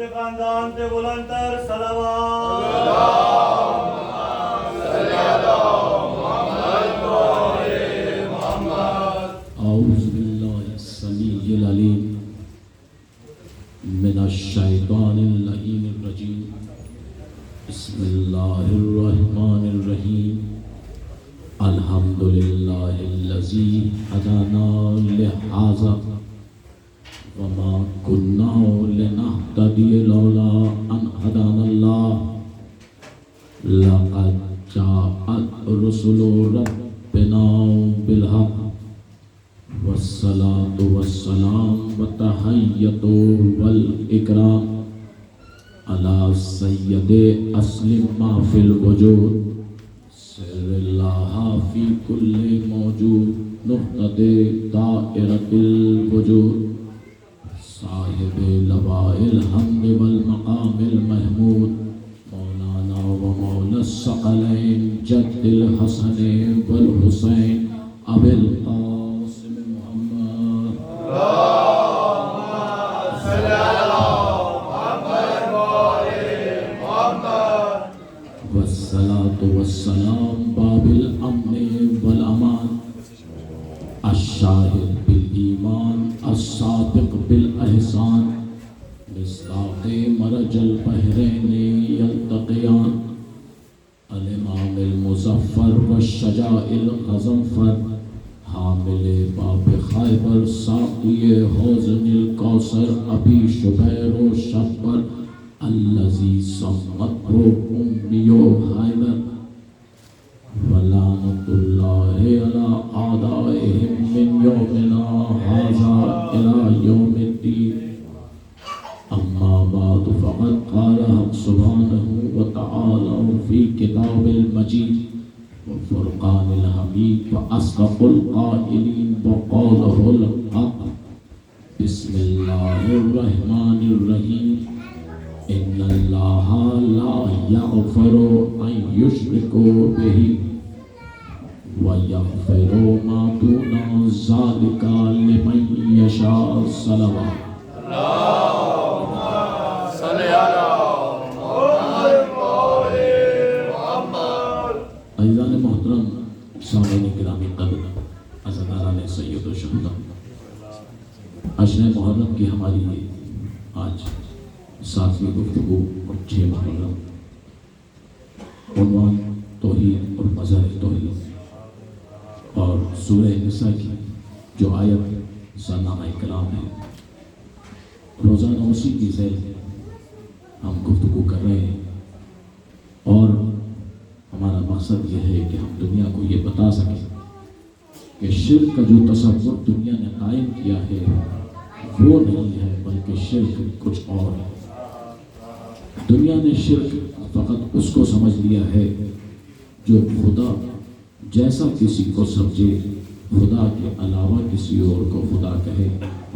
کے خاندان تے بلند تر صلوات اعوذ باللہ السمیع العلیم من الشیطان اللعین الرجیم بسم اللہ الرحمن الرحیم الحمدللہ الذی ہدانا لہذا وما كنا لنهتدي لولا ان هدانا الله لقد جاءت رسل ربنا بالحق والصلاة والسلام والتحية والإكرام على سيد أصل ما في الوجود سر الله في كل موجود نقطة دائرة الوجود صاحب لواء الحمد والمقام المحمود مولانا ومولا الثقلين جد الحسن والحسين أبي القاسم محمد اللهم صل على محمد وآل محمد والصلاة والسلام باب الأمن والأمان الشاهد بالإيمان السابق بالإحسان مصداق مرج البحرين يلتقيان الإمام المظفر والشجاع الغضنفر حامل باب خیبر ساقی حوض الکوثر ابی شبیر و شبر الذي سمته أمي حیدر ولعنة الله على أعدائهم من يومنا هذا إلى يوم الدين أما بعد فقد قال سبحانه وتعالى في كتاب المجيد والفرقان الحميد وأصدق القائلين وقوله الحق بسم الله الرحمن الرحيم إن الله لا يغفر أن يشرك به ويغفر ما دون ذلك لمن يشاء صلوات اللهم صل على محمد. عزیزان محترم، سامعین گرامی قدر، عزاداران سید و شہداء، عشر محرم کی ہماری آج 7ویں گفتگو اور 6 محرم، عنوان توحید اور مظہر توحید، اور سورہ نساء کی جو آیت سالانہ کلام ہے، روزانہ اسی کی زیر ہم گفتگو کر رہے ہیں، اور ہمارا مقصد یہ ہے کہ ہم دنیا کو یہ بتا سکیں کہ شرک کا جو تصور دنیا نے قائم کیا ہے وہ نہیں ہے، بلکہ شرک کچھ اور ہے۔ دنیا نے شرک فقط اس کو سمجھ لیا ہے جو خدا جیسا کسی کو سمجھے، خدا کے علاوہ کسی اور کو خدا کہے،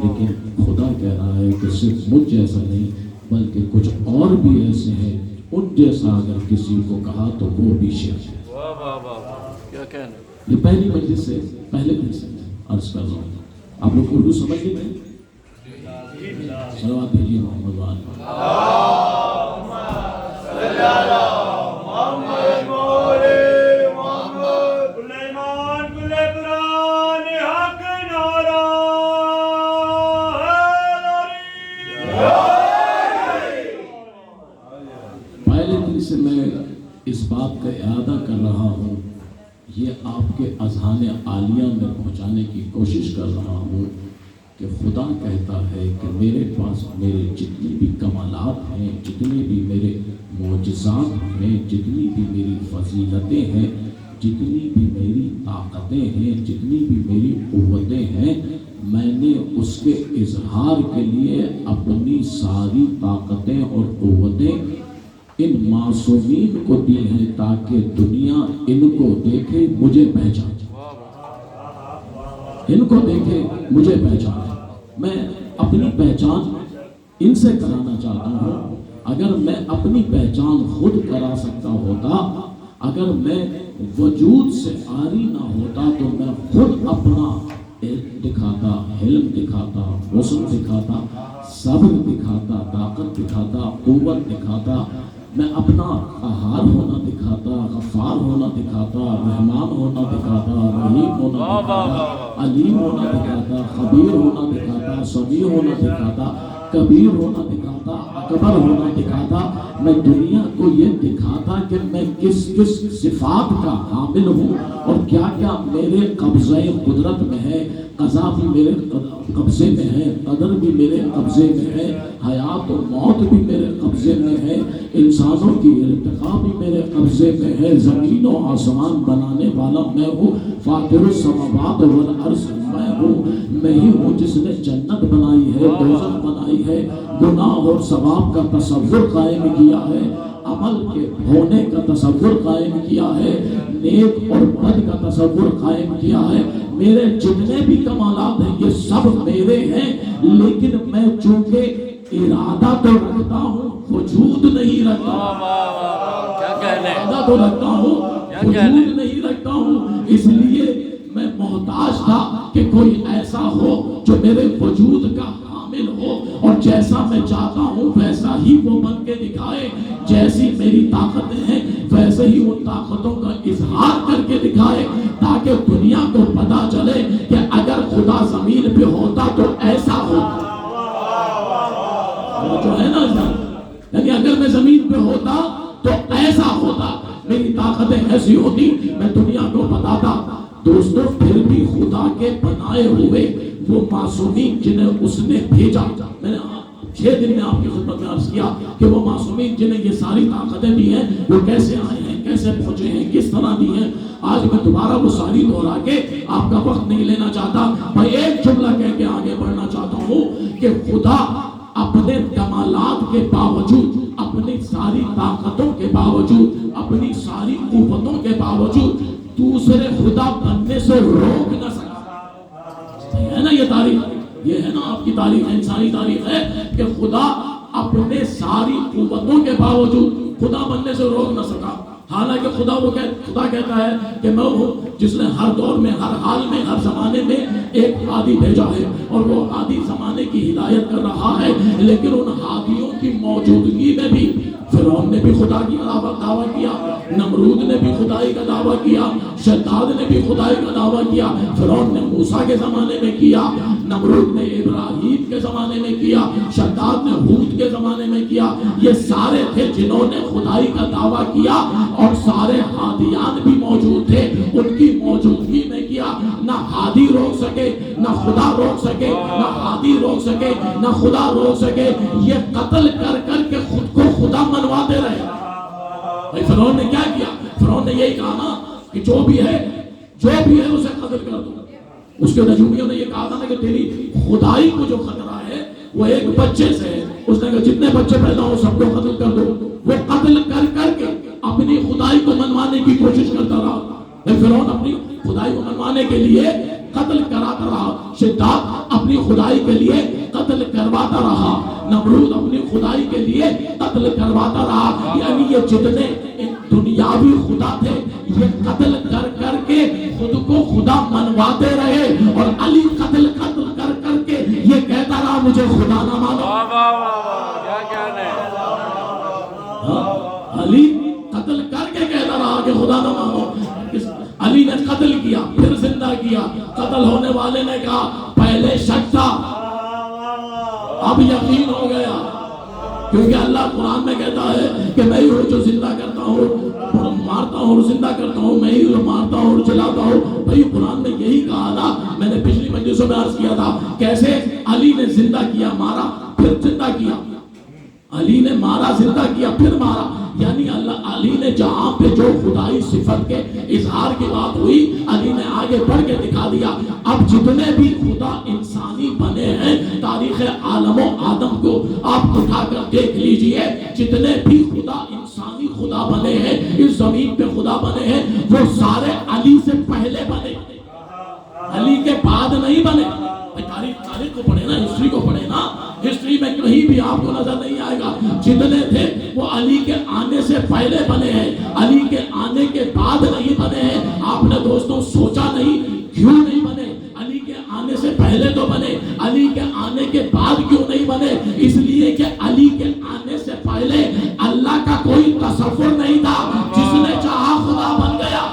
لیکن خدا کہہ رہا ہے کہ صرف مجھ جیسا نہیں بلکہ کچھ اور بھی ایسے ہیں، ان جیسا اگر کسی کو کہا تو وہ بھی شرک ہے۔ کیا کہنا؟ یہ پہلی مجلس سے پہلے دن سے عرض کر رہا ہوں، آپ لوگ اردو سمجھ لیتے ہیں؟ صلوات بھیجیے محمد وآل محمد. پہلے دن سے میں اس بات کا اعادہ کر رہا ہوں، یہ آپ کے اذہان عالیہ میں پہنچانے کی کوشش کر رہا ہوں کہ خدا کہتا ہے کہ میرے پاس میرے جتنی بھی کمالات ہیں، جتنے بھی میرے معجزات ہیں، جتنی بھی میری فضیلتیں ہیں، جتنی بھی میری طاقتیں ہیں، جتنی بھی میری قوتیں ہیں، میں نے اس کے اظہار کے لیے اپنی ساری طاقتیں اور قوتیں ان معصومین کو دی ہیں تاکہ دنیا ان کو دیکھے مجھے پہچانے، ان کو دیکھے مجھے پہچانے۔ میں اپنی پہچان ان سے کرانا چاہتا ہوں۔ اگر میں اپنی پہچان خود کرا سکتا ہوتا، اگر میں وجود سے عاری نہ ہوتا تو میں خود اپنا علم دکھاتا، حلم دکھاتا، حسن دکھاتا، صبر دکھاتا، طاقت دکھاتا، قوت دکھاتا، میں اپنا قہار ہونا دکھاتا، غفار ہونا دکھاتا، رحمان ہونا دکھاتا، رحیم ہونا دکھاتا، علیم ہونا دکھاتا، خبیر ہونا دکھاتا، سمیع ہونا دکھاتا، کبیر ہونا دکھاتا، اکبر ہونا دکھاتا۔ میں دنیا کو یہ دکھاتا کہ میں کس کس صفات کا حامل ہوں اور کیا کیا میرے قبضہ قدرت میں ہے۔ قضا بھی میرے قبضے میں ہے، قدر بھی میرے قبضے میں ہے، حیات و موت بھی میرے قبضے میں ہے، انسانوں کی ارتقاء بھی میرے قبضے میں ہے۔ زمین و آسمان بنانے والا میں ہوں، فاطر السماوات والارض میں ہوں۔ میں ہی ہوں جس نے جنت بنائی ہے، دوزخ بنائی ہے، گناہ اور ثواب کا تصور قائم کیا ہے، عمل کے ہونے کا تصور قائم کیا ہے، نیک اور بد کا تصور قائم کیا ہے۔ میرے جتنے بھی کمالات ہیں یہ سب میرے ہیں، لیکن میں چونکہ ارادہ تو رکھتا ہوں، وجود نہیں رکھتا۔ ارادہ تو رکھتا ہوں، وجود نہیں رکھتا ہوں، اس لیے میں محتاج تھا کہ کوئی ایسا ہو جو میرے وجود کا حامل ہو اور جیسا میں چاہتا ہوں ویسا ہی وہ بن کے دکھائے۔ جیسی میری طاقتیں ہیں ویسے ہی ان طاقتوں کا اظہار کر کے دکھائے، تاکہ دنیا کو پتا چلے کہ اگر خدا زمین پہ ہوتا تو ایسا ہوتا۔ جو ہے نا، یعنی اگر میں زمین پہ ہوتا تو ایسا ہوتا، میری طاقتیں ایسی ہوتی، میں دنیا کو بتاتا۔ دوستو پھر بھی خدا کے بنائے ہوئے وہ معصومین جنہیں اس نے بھیجا، میں نے 6 دن میں آپ کی خدمت میں عرض کیا کہ وہ معصومین جنہیں یہ ساری طاقتیں دی ہیں وہ کیسے آئے ہیں، کیسے پہنچے ہیں، کس طرح دی ہیں۔ آج میں دوبارہ وہ ساری دہرا کے آپ کا وقت نہیں لینا چاہتا، میں ایک جملہ کہہ کے آگے بڑھنا چاہتا ہوں کہ خدا اپنے کمالات کے باوجود، اپنی ساری طاقتوں کے باوجود، اپنی ساری قوتوں کے باوجود دوسرے خدا بننے سے روک نہ سکا۔ ہے نا یہ تاریخ، یہ ہے نا آپ کی تاریخ، انسانی تاریخ ہے کہ خدا اپنے ساری قوتوں کے باوجود خدا بننے سے روک نہ سکا۔ حالانکہ خدا کہتا ہے کہ میں ہوں جس نے ہر دور میں، ہر حال میں، ہر زمانے میں ایک ہادی بھیجا ہے، اور وہ ہادی زمانے کی ہدایت کر رہا ہے، لیکن ان ہادیوں کی موجودگی میں بھی فرعون نے بھی خدا کی دعویٰ کیا، نمرود نے بھی خدائی کا دعویٰ کیا، شداد نے بھی خدائی کا دعویٰ کیا۔ فرعون نے موسیٰ کے زمانے میں کیا، نمرود نے ابراہیم کے زمانے میں کیا، شداد نے ہود کے زمانے میں کیا۔ یہ سارے تھے جنہوں نے خدائی کا دعویٰ کیا، اور سارے ہادیان بھی موجود تھے، ان کی موجودگی میں کیا۔ نہ ہادی روک سکے، نہ خدا روک سکے، نہ ہادی روک سکے، نہ خدا روک سکے۔ یہ قتل کر کر کے خود کو خدا منواتے رہے۔ بھائی فرعون نے کیا کیا؟ فرعون نے یہی کہا نا کہ جو بھی ہے اسے قتل کر دو۔ اس کے نجومیوں نے یہ کہا تھا نا کہ تیری خدائی کو جو خطرہ ہے وہ ایک بچے سے ہے۔ اس نے کہا جتنے بچے پیدا ہو سب کو قتل کر دو۔ وہ قتل کر کر کے اپنی خدائی کو منوانے کی کوشش کرتا رہا۔ فرعون اپنی خدائی کو منوانے کے لیے قتل کراتا رہا، شداد اپنی خدائی کے لیے قتل کرواتا رہا، نمرود اپنی خدائی کے لیے قتل کرواتا رہا۔ یعنی یہ جتنے دنیاوی خدا تھے یہ قتل کر کر کے خود کو خدا منواتے رہے، اور علی قتل کر کر کے یہ کہتا رہا مجھے خدا نہ مانو۔ علی قتل کر کے کہتا رہا کہ خدا نہ مانو۔ علی نے قتل کیا، پھر زندہ کیا۔ قتل ہونے والے نے کہا پہلے شک تھا اب یقین ہو گیا، کیونکہ اللہ قرآن میں کہتا ہے کہ میں ہی ہوں جو زندہ کرتا ہوں، مارتا ہوں اور زندہ کرتا ہوں، میں ہی جو مارتا ہوں اور جلاتا ہوں۔ بھائی قرآن میں یہی کہا تھا، میں نے پچھلی مجلسوں میں عرض کیا تھا کیسے علی نے زندہ کیا، مارا پھر زندہ کیا۔ علی نے مارا، زندہ کیا، پھر مارا۔ یعنی علی نے جہاں پہ جو خدائی صفت کے اظہار کی بات ہوئی، علی نے آگے بڑھ کے دکھا دیا۔ اب جتنے بھی خدا انسانی بنے ہیں، تاریخ عالم و آدم کو آپ اٹھا کر دیکھ لیجئے، جتنے بھی خدا انسانی خدا بنے ہیں، اس زمین پہ خدا بنے ہیں، وہ سارے علی سے پہلے بنے، علی کے بعد نہیں بنے۔ تاریخ کو پڑھے نا، ہسٹری کو پڑھے نا، ہسٹری میں کہیں بھی آپ کو نظر نہیں آئے گا جتنے تھے وہ علی کے آنے سے پہلے بنے ہیں، علی کے آنے کے بعد نہیں بنے ہیں۔ آپ نے دوستوں سوچا نہیں کیوں نہیں بنے؟ علی کے آنے سے پہلے تو بنے، علی کے آنے کے بعد کیوں نہیں بنے؟ اس لیے کہ علی کے آنے سے پہلے اللہ کا کوئی تصور نہیں تھا، جس نے چاہا خدا بن گیا۔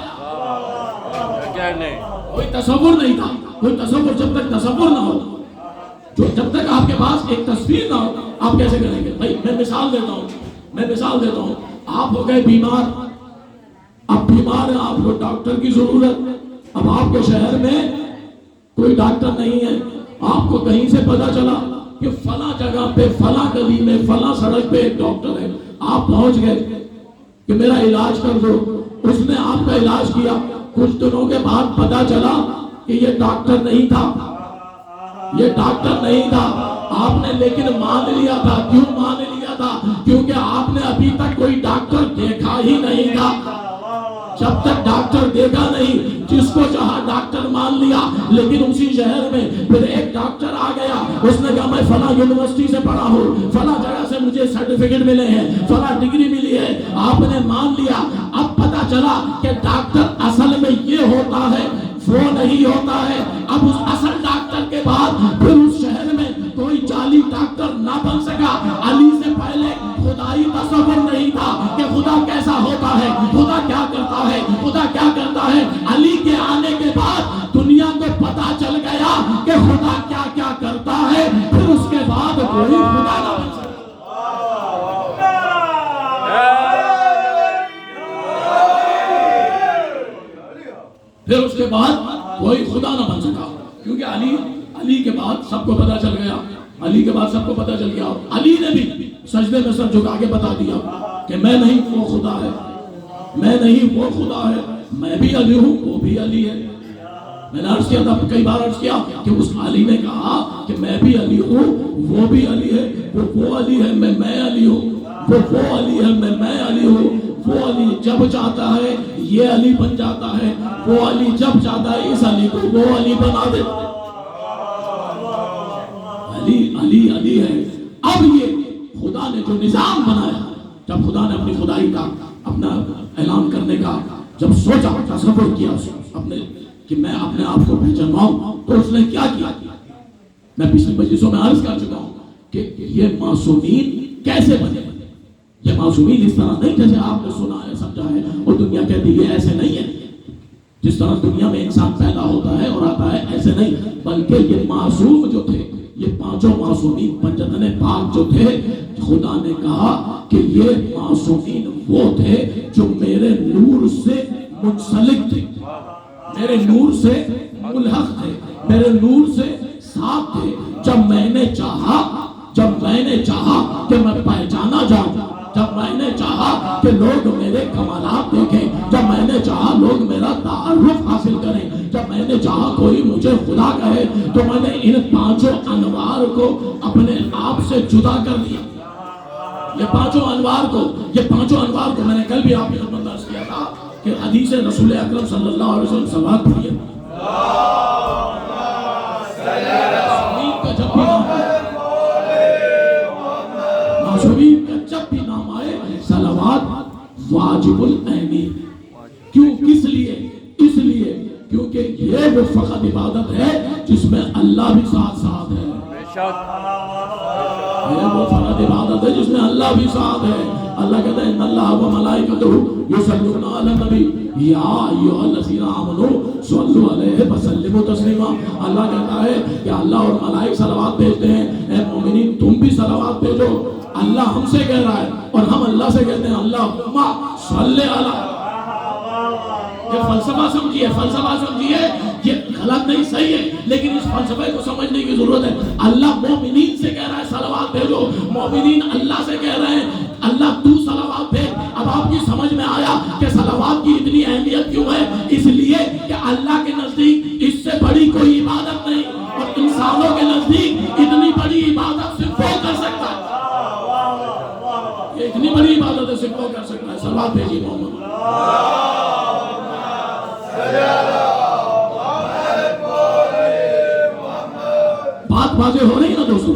کوئی تصور نہیں تھا، کوئی تصور، جب تک تصور نہ ہو، جب تک آپ کے پاس ایک تصویر نہ ہو، آپ کیسے کریں گے؟ بھائی میں مثال دیتا ہوں، آپ ہو گئے بیمار، اب بیمار ہیں، آپ کو ڈاکٹر کی ضرورت، اب آپ کے شہر میں کوئی ڈاکٹر نہیں ہے، آپ کو کہیں سے پتا چلا کہ فلاں جگہ پہ، فلاں گلی میں، فلاں سڑک پہ ایک ڈاکٹر ہے، آپ پہنچ گئے کہ میرا علاج کر دو، اس نے آپ کا علاج کیا، کچھ دنوں کے بعد پتا چلا کہ یہ ڈاکٹر نہیں تھا، یہ ڈاکٹر نہیں تھا، آپ نے لیکن مان لیا تھا۔ کیوں مان لیا تھا؟ کیونکہ آپ نے ابھی تک کوئی ڈاکٹر دیکھا ہی نہیں تھا۔ جب تک ڈاکٹر دیکھا نہیں، جس کو چاہا ڈاکٹر مان لیا۔ لیکن اسی شہر میں پھر ایک ڈاکٹر آ گیا، اس نے کہا میں فلاں یونیورسٹی سے پڑھا ہوں، فلاں جگہ سے مجھے سرٹیفکیٹ ملے ہیں، فلاں ڈگری ملی ہے، آپ نے مان لیا۔ اب پتا چلا کہ ڈاکٹر اصل میں یہ ہوتا ہے، وہ نہیں ہوتا ہے۔ اب اس اصل ڈاکٹر کے بعد پھر اس شہر میں کوئی جعلی ڈاکٹر نہ بن سکا۔ علی سے پہلے خدائی تصور نہیں تھا کہ خدا کیسا ہوتا ہے، خدا کیا کرتا ہے، خدا کیا کرتا ہے۔ علی کے آنے کے بعد دنیا کو پتا چل گیا کہ خدا کیا کیا کرتا ہے، پھر اس کے بعد کوئی خدا نہ بن سکا۔ پھر اس کے بعد کوئی خدا نہ بن سکا، کیونکہ علی کے بعد سب کو پتا چل گیا، علی کے بعد سب کو پتا چل گیا۔ علی نے بھی سجدے میں سر جھکا کے بتا دیا کہ میں نہیں وہ خدا ہے، میں نہیں وہ خدا ہے، میں بھی علی ہوں، وہ بھی علی ہے۔ میں نے عرض کیا تھا، کئی بار عرض کیا کہ اس علی نے کہا کہ میں بھی علی ہوں، وہ بھی علی ہے، وہ علی ہے، میں علی ہوں، وہ علی ہے، میں علی ہوں۔ وہ علی جب چاہتا ہے یہ علی بن جاتا ہے، وہ علی جب چاہتا ہے اس علی کو وہ علی بنا دے۔ علی ہے۔ اب یہ خدا نے جو نظام بنایا، جب خدا نے اپنی خدائی کا اپنا اعلان کرنے کا جب سوچا، تصور کیا اپنے کہ میں اپنے آپ کو پہچانواؤں، تو اس نے کیا کیا؟ میں پچھلی مجلسوں میں عرض کر چکا ہوں کہ یہ معصومین کیسے بنے۔ یہ معصومین اس طرح نہیں جیسے آپ نے سنا ہے، سمجھا ہے اور دنیا کہتی ہے، ایسے نہیں ہے۔ جس طرح دنیا میں انسان پیدا ہوتا ہے اور آتا ہے، ایسے نہیں، بلکہ یہ معصوم جو تھے، یہ پانچوں معصومین پنجتن پاک جو تھے، خدا نے کہا کہ یہ معصومین وہ تھے جو میرے نور سے منسلک تھے، میرے نور سے ملحق تھے، میرے نور سے ساتھ تھے۔ جب میں نے چاہا کہ میں پہچانا جاؤں، جب میں نے چاہا کہ لوگ میرے کمالات دیکھیں، جب میں نے چاہا لوگ میرا تعارف حاصل کریں، جب میں نے چاہا کوئی مجھے خدا کہے، تو میں نے ان پانچوں انوار کو اپنے آپ سے جدا کر دیا۔ یہ پانچوں انوار کو میں نے کل بھی آپ کی خدمت میں عرض کیا تھا کہ حدیث رسول اکرم صلی اللہ علیہ وسلم صلوات پڑھیے، معصومین کا جب بھی نام آئے صلوات واجب العین۔ کیوں؟ کس لیے؟ اس لیے کیونکہ یہ وہ فقط عبادت ہے جس میں اللہ بھی ساتھ ہے۔ یہ وہ فقط عبادت ہے جس میں اللہ بھی ساتھ ہے۔ اللہ کہتا ہے ان اللہ و ملائکتہ یصلون علی النبی یا ایھا الذین آمنوا صلوا علیہ وسلموا تسلیما۔ اللہ کہتا ہے کہ اللہ اور ملائکہ صلوات بھیجتے ہیں، اے مومنین تم بھی صلوات بھیجو۔ اللہ ہم سے کہہ رہا ہے اور ہم اللہ سے کہتے ہیں اللہم صلی علی۔ یہ فلسفہ سمجھیے، یہ غلط نہیں، صحیح ہے، لیکن اس فلسفے کو سمجھنے کی ضرورت ہے۔ اللہ مومنین سے کہہ رہا ہے صلوات بھیجو، مومنین اللہ سے کہہ رہے ہیں اللہ تو صلوات بھیج۔ اب آپ کی سمجھ میں آیا کہ صلوات کی اتنی اہمیت کیوں ہے؟ اس لیے کہ اللہ کے نزدیک اس سے بڑی کوئی عبادت نہیں، اور انسانوں کے نزدیک اتنی بڑی عبادت صرف وہ کر سکتا ہے۔ اتنی بڑی عبادت ہے صرف وہ کر سکتا ہے۔ صلوات بھیجیے محمد۔ بات واضح ہو رہی ہے نا دوستو،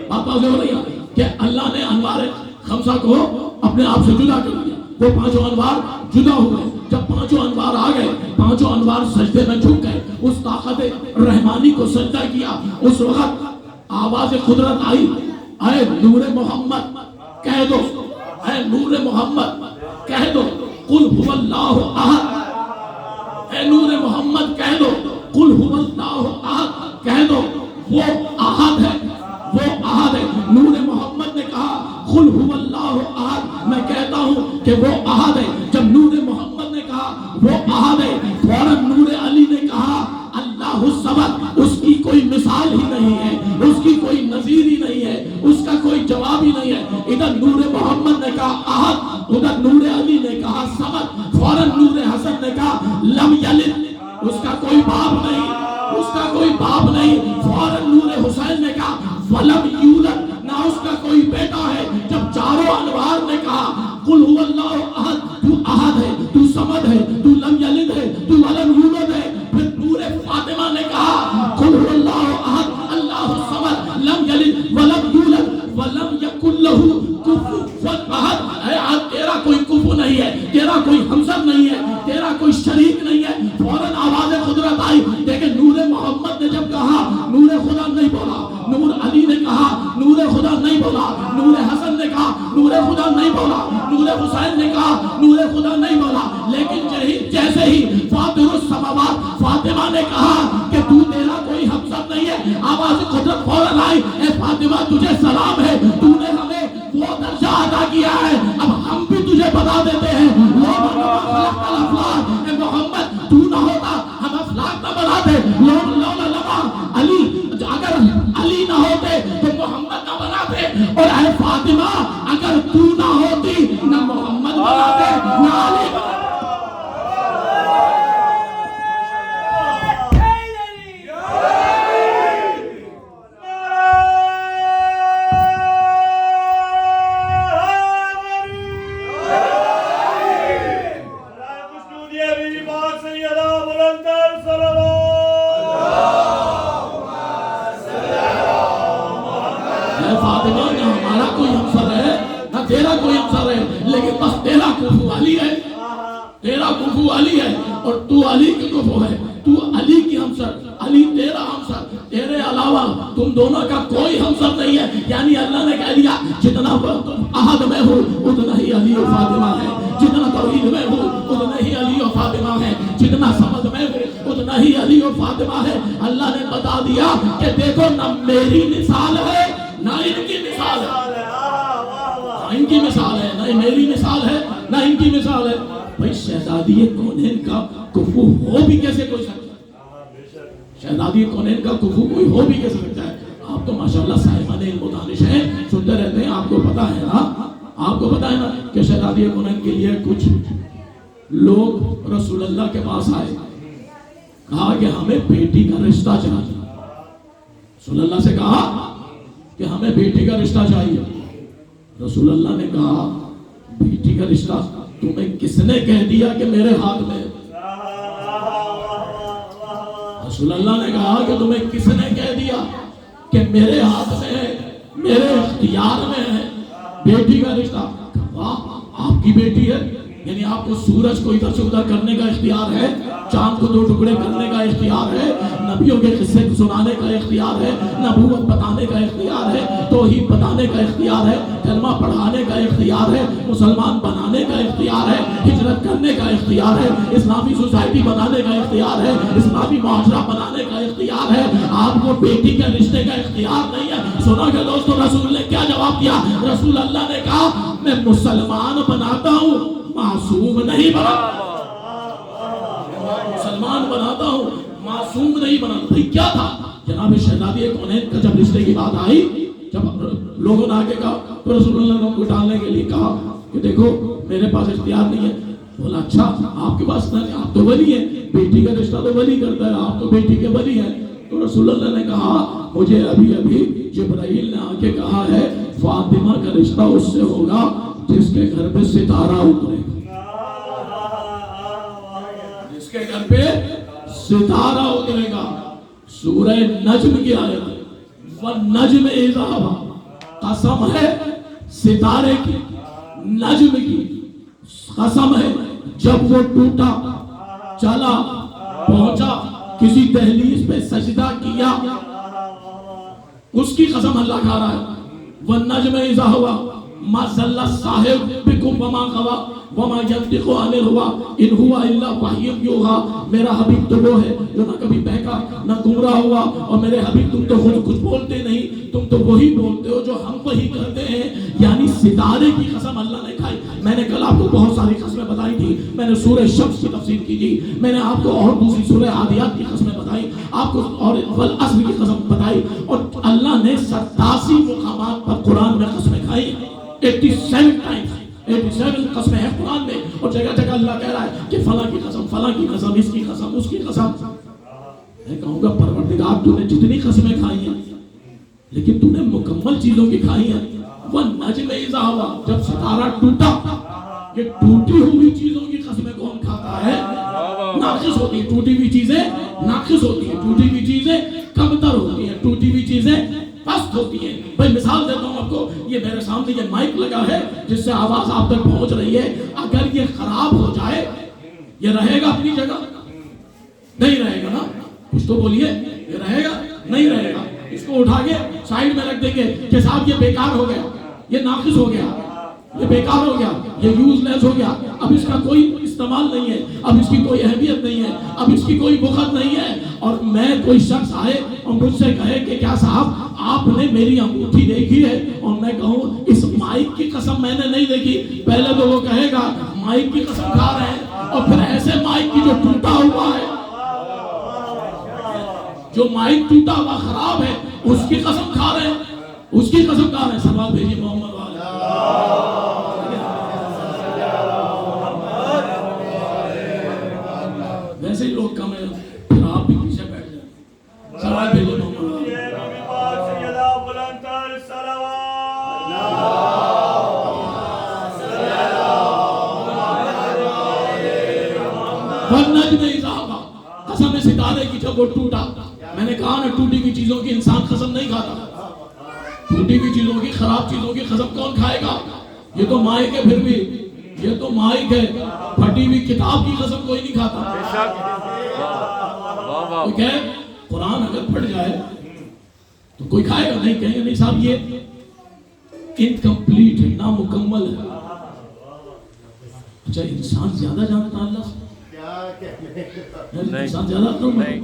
بات واضح ہو رہی ہے کہ اللہ نے انوار خمسہ کو اپنے آپ سے جدا کر دیا۔ وہ پانچوں انوار جدا ہوئے، جب پانچوں انوار آ گئے، پانچوں انوار سجدے میں جھک گئے، اس طاقت رحمانی کو سجدہ کیا، اس وقت آواز قدرت آئی، اے نور محمد کہہ دو، اے نور محمد کہہ دو قل هو اللہ احد، اے نور محمد کہہ دو قل هو اللہ احد، کہہ دو وہ احد ہے، وہ احد ہے۔ نور محمد نے کہا قل هو اللہ احد، میں کہتا ہوں کہ وہ احد ہے۔ جب نور محمد نے کہا وہ احد ہے، فوراً نور علی نے کہا اللہ الصمد، اس کی کوئی مثال ہی نہیں ہے، اس کی کوئی نظیر ہی نہیں ہے، اس کا کوئی جواب ہی نہیں ہے۔ ادھر نور محمد نے کہا احد، ادھر نور علی نے کہا صمد، فوراً نور حسن نے کہا لم یلد، اس کا کوئی باپ نہیں، اس کا کوئی باپ نہیں۔ فوراً نور حسین نے کہا ولم یولد، نہ اس کا کوئی بیٹا ہے۔ جب چاروں انوار نے کہا قل هو اللہ احد، تو احد ہے، تو صمد ہے، تو لم یلد ہے، تو ولم یولد ہے۔ پھر نور فاطمہ نے کہا قل هو اللہ احد اللہ الصمد لم یلد ولم یولد ولم یکن له کفوا احد، اے آج تیرا کوئی کفو نہیں ہے، تیرا کوئی ہمسر نہیں ہے، تیرا کوئی شریک نہیں ہے۔ فوراً آواز قدرت آئی، لیکن نور محمد نے جب کہا نور خدا نہیں بولا، نور علی نے کہا نور خدا نہیں بولا، نور حسن نے کہا نور خدا نہیں بولا، نور حسین نے کہا نور خدا نہیں بولا۔ لیکن جیسے ہی فاطر السماوات فاطمہ نے کہا کہ تو تیرا کوئی ہمسر نہیں ہے، آواز قدرت فوراً آئی، اے فاطمہ تجھے سلام ہے، تو نے ہمیں وہ درجہ عطا کیا ہے، اب ہم بھی تجھے بتا دیتے ہیں اے محمد، تو نہ ہوتا ہم افلاک نہ بناتے، لولا لما علی، اگر علی نہ ہوتے تو محمد نہ بناتے، اور اے فاطمہ اگر تو نہ ہوتی نہ محمد بناتے نہ علی بناتے۔ تیرا کوئی ہمسر ہے، لیکن بس تیرا کفو علی ہے، تیرا کفو علی ہے، اور تو علی کی کفو ہے، تو علی کی ہمسر، علی تیرا ہمسر، تیرے علاوہ تم دونوں کا کوئی ہمسر نہیں ہے۔ یعنی اللہ نے کہہ دیا جتنا تم احد میں ہو اتنا ہی علی و فاطمہ ہے، جتنا توحید میں ہو اتنا ہی علی و فاطمہ ہے، جتنا سمد میں ہو اتنا ہی علی و فاطمہ ہے۔ اللہ نے بتا دیا کہ دیکھو نہ میری مثال ہے نہ ان کی مثال ہے، ان کی مثال ہے نہ میری مثال ہے نہ ان کی مثال ہے۔ بھائی شہزادی کونین کا کفو ہو بھی کیسے کوئی سکتا ہے؟ شہزادی کونین کا کفو کوئی ہو بھی کیسے سکتا ہے؟ آپ تو ماشاءاللہ صاحبان علم و دانش ہیں، سنتے رہتے ہیں، آپ کو پتا ہے نا، آپ کو پتا ہے نا کہ شہزادی کونین کے لیے کچھ لوگ رسول اللہ کے پاس آئے، کہا کہ ہمیں بیٹی کا رشتہ چاہیے۔ رسول اللہ سے کہا کہ ہمیں بیٹی کا رشتہ چاہیے۔ رسول اللہ نے کہا بیٹی کا رشتہ تمہیں کس نے کہہ دیا کہ میرے ہاتھ میں؟ رسول اللہ نے کہا کہ تمہیں کس نے کہہ دیا کہ میرے ہاتھ میں ہے، میرے اختیار میں ہے بیٹی کا رشتہ؟ واہ، آپ کی بیٹی ہے، یعنی آپ کو سورج کو ادھر سے ادھر کرنے کا اختیار ہے، چاند کو دو ٹکڑے کرنے کا اختیار ہے، نبیوں کے قصے سنانے کا اختیار ہے، نبوت بتانے کا اختیار ہے، توحید بتانے کا اختیار ہے، کلمہ پڑھانے کا اختیار ہے، مسلمان بنانے کا اختیار ہے، ہجرت کرنے کا اختیار ہے، اسلامی سوسائٹی بنانے کا اختیار ہے، اسلامی معاشرہ بنانے کا اختیار ہے۔ آپ کو بیٹی کے رشتے کا اختیار نہیں ہے۔ سنا کہ دوستو رسول نے کیا جواب دیا؟ رسول اللہ نے کہا میں مسلمان بناتا ہوں، معصوم نہیں بناتا، مسلمان بناتا ہوں، معصوم نہیں بناتا۔ بھئی کیا تھا؟ جناب شہزادی کونین کا جب رشتے کی بات آئی، جب لوگوں نے آگے کہا تو رسول اللہ نے ان کو ٹالنے کے لیے کہا کہ دیکھو میرے پاس اختیار نہیں ہے۔ بولا اچھا آپ کے پاس نہیں، آپ تو ولی ہیں، بیٹی کا رشتہ تو ولی کرتا ہے، آپ تو بیٹی کے ولی ہیں۔ تو رسول اللہ نے کہا مجھے ابھی ابھی جبرائیل نے آ کے کہا ہے فاطمہ کا رشتہ اس سے ہوگا جس کے گھر پہ ستارہ اترے گا، جس کے گھر پہ ستارہ اترے گا۔ سورہ نجم کی آیت، وَالنَّجْمِ إِذَا هَوَىٰ، قسم ہے ستارے کی، نجم کی قسم ہے جب وہ ٹوٹا چلا پہنچا کسی دہلیز پہ سجدہ کیا، اس کی قسم اللہ کھا رہا ہے. والنجم اذا ہوا ما ضل صاحبکم وما غوا وما ينطق عن الهوى ان هو الا وحی یوحی. میرا حبیب تو وہ ہے جو نہ کبھی بہکا نہ گمراہ ہوا، اور میرے حبیب تم تو خود کچھ بولتے نہیں، تم تو وہی بولتے ہو جو ہم وہی کرتے ہیں. یعنی ستارے کی قسم اللہ نے کھائی. میں نے کل آپ کو بہت ساری قسمیں بتائی تھی. میں نے سورہ شمس کی تفسیر کی تھی، میں نے آپ کو اور دوسری سورہ عادیات کی قسمیں بتائی، آپ کو اور والعصر کی قسم بتائی. اور اللہ نے 87 مقامات پر قرآن میں قسمیں کھائی. 87 ٹائمز 87 قسمیں ہیں قرآن میں، اور جگہ جگہ اللہ کہہ رہا ہے کہ فلاں کی قسم، فلاں کی قسم، اس کی قسم، اس کی قسم. میں کہوں گا پروردگار تو نے جتنی قسمیں کھائی ہیں لیکن تو نے مکمل چیزوں کی کھائی ہیں. والنجم اذا ہوا، جب ستارہ ٹوٹا. یہ ٹوٹی ہوئی چیزوں کی قسمیں کون کھاتا ہے؟ ناقص ہوتی ہیں ٹوٹی ہوئی چیزیں، ناقص ہوتی ہیں ٹوٹی ہوئی چیزیں، کمتر ہوتی ہیں ٹوٹی ہوئی چیزیں، پست ہوتی ہیں. بھائی مثال دیتا ہوں آپ کو، یہ میرے سامنے یہ مائک لگا ہے جس سے آواز آپ تک پہنچ رہی ہے. اگر یہ خراب ہو جائے یہ رہے گا اپنی جگہ؟ نہیں رہے گا نا. کچھ تو بولیے، یہ رہے گا؟ نہیں رہے گا. اس کو اٹھا کے سائیڈ میں رکھ دیں گے کہ صاحب یہ بیکار ہو گیا، یہ ناقص ہو گیا، یہ بیکار ہو گیا، یہ یوز لیس ہو گیا، اب اس کا کوئی استعمال نہیں ہے، اب اس کی کوئی اہمیت نہیں ہے، اب اس کی کوئی بخت نہیں ہے. اور میں کوئی شخص آئے اور مجھ سے کہے کہ کیا صاحب آپ نے میری انگوٹھی دیکھی ہے، اور میں کہوں اس مائک کی قسم میں نے نہیں دیکھی، پہلے تو وہ کہے گا مائک کی قسم کھا رہے ہیں، اور پھر ایسے مائک کی جو ٹوٹا ہوا ہے، جو مائک ٹوٹا ہوا خراب ہے، اس کی قسم کھا رہے ہیں، اس کی قسم کھا رہے ہیں. سوال بھیجیے محمد والے. ویسے ہی لوگ کم ہیں، پھر آپ بھی پیچھے بیٹھ جائیں. سوال بھیجیے محمد والے. والنجم اذا ہوا، قسم ستارے کی جب وہ ٹوٹا. میں نے کہا نا ٹوٹی ہوئی چیزوں کی انسان قسم نہیں کھاتا. ٹوٹی ہوئی چیزوں کی، خراب چیزوں کی قسم کون کھائے گا؟ یہ تو مائک ہے، پھر بھی یہ تو مائک ہے. پھٹی ہوئی کتاب کی قسم کوئی نہیں کھاتا. کوئی کہے قرآن اگر پھٹ جائے تو کوئی کھائے گا؟ نہیں. کہیں گے نہیں صاحب یہ انکمپلیٹ ہے، نامکمل ہے. اچھا انسان زیادہ جانتا اللہ سے؟ انسان زیادہ تو نہیں.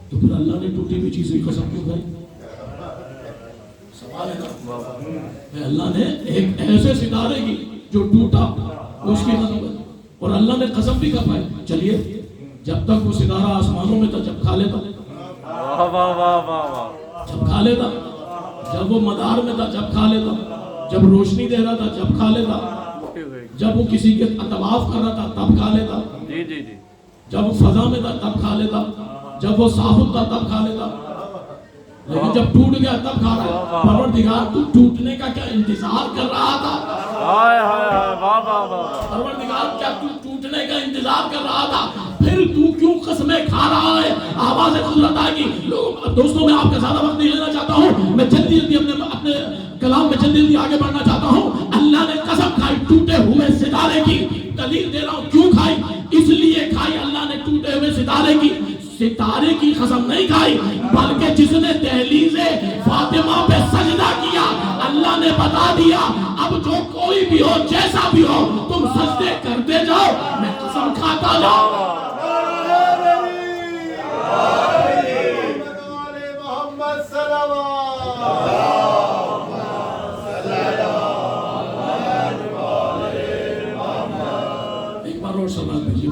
تو پھر اللہ نے ٹوٹی ہوئی چیزوں کی قسم کیوں کھائی؟ سوال ہے نا. اللہ نے ایک ایسے ستارے کی جو ٹوٹا اس کی قسم کھائی، اور اللہ نے قسم بھی کھائی. چلیے جب تک وہ ستارہ آسمانوں میں تھا جب کھا لیتا، جب کھا لیتا، جب وہ مدار میں تھا جب کھا لیتا، جب روشنی دے رہا تھا جب کھا لیتا، جب وہ کسی کے طواف کر رہا تھا تب کھا لیتا، جب وہ فضا میں تھا تب کھا لیتا، جب وہ صافت تھا تب کھا لیتا. لیکن جب ٹوٹ گیا تب کھا رہا ہے. پروردگار تو ٹوٹنے کا کیا انتظار کر رہا تھا؟ پروردگار کیا تو ٹوٹنے کا انتظار کر رہا تھا؟ پھر تو کیوں قسمیں کھا رہا ہے؟ آواز قدرت آئے گی. دوستوں میں آپ کا زیادہ وقت نہیں لینا چاہتا ہوں، میں جلدی اپنے کلام میں جلدی آگے بڑھنا چاہتا ہوں. اللہ نے قسم کھائی ٹوٹے ہوئے ستارے کی. دلیل دے رہا ہوں کیوں کھائی. اس لیے کھائی اللہ نے ٹوٹے ہوئے ستارے کی. ستارے کی قسم نہیں کھائی بلکہ جس نے دہلیز فاطمہ پہ سجدہ کیا اللہ نے بتا دیا اب جو کوئی بھی ہو جیسا بھی ہو تم سجدے کرتے جاؤ میں قسم کھاتا جاؤں. ایک بار اور سلام بھیجیے.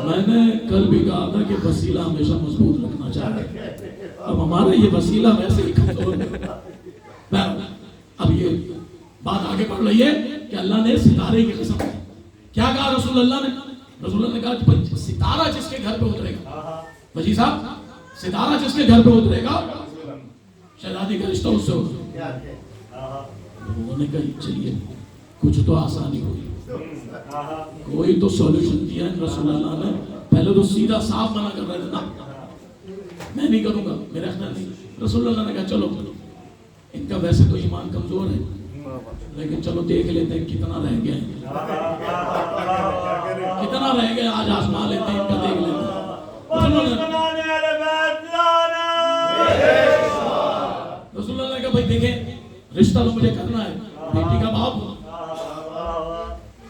میں نے کل بھی کہا تھا کہ وسیلہ ہمیشہ مضبوط رکھنا چاہیے. اب ہمارا یہ وسیلہ ویسے ہی کمزور ہے. اب یہ بات آگے بڑھ رہی ہے کہ اللہ نے ستارے کی قسم کیا کہا رسول اللہ نے؟ رسول اللہ نے کہا ستارہ جس کے گھر پہ اترے گا، وجی صاحب ستارہ جس کے گھر پہ اترے گا شہزادی کا رشتہ اس سے ہوگا. انہوں نے کہا چلیے کچھ تو آسانی ہوئی، کوئی تو سولوشن دیا ہے رسول اللہ نے. پہلے تو سیدھا صاف منع کر رہے تھے نا میں نہیں کروں گا، میرا خیال نہیں. رسول اللہ نے کہا چلو ان کا ویسے تو ایمان کمزور ہے لیکن چلو دیکھ لیتے ہیں کتنا رہ گیا ہے، کتنا رہ گیا، آج آزما لیتے ہیں، ان کا دیکھ لیتے ہیں۔ رسول اللہ نے کہا بھائی دیکھیں رشتہ تو مجھے کرنا ہے، بیٹی کا باپ،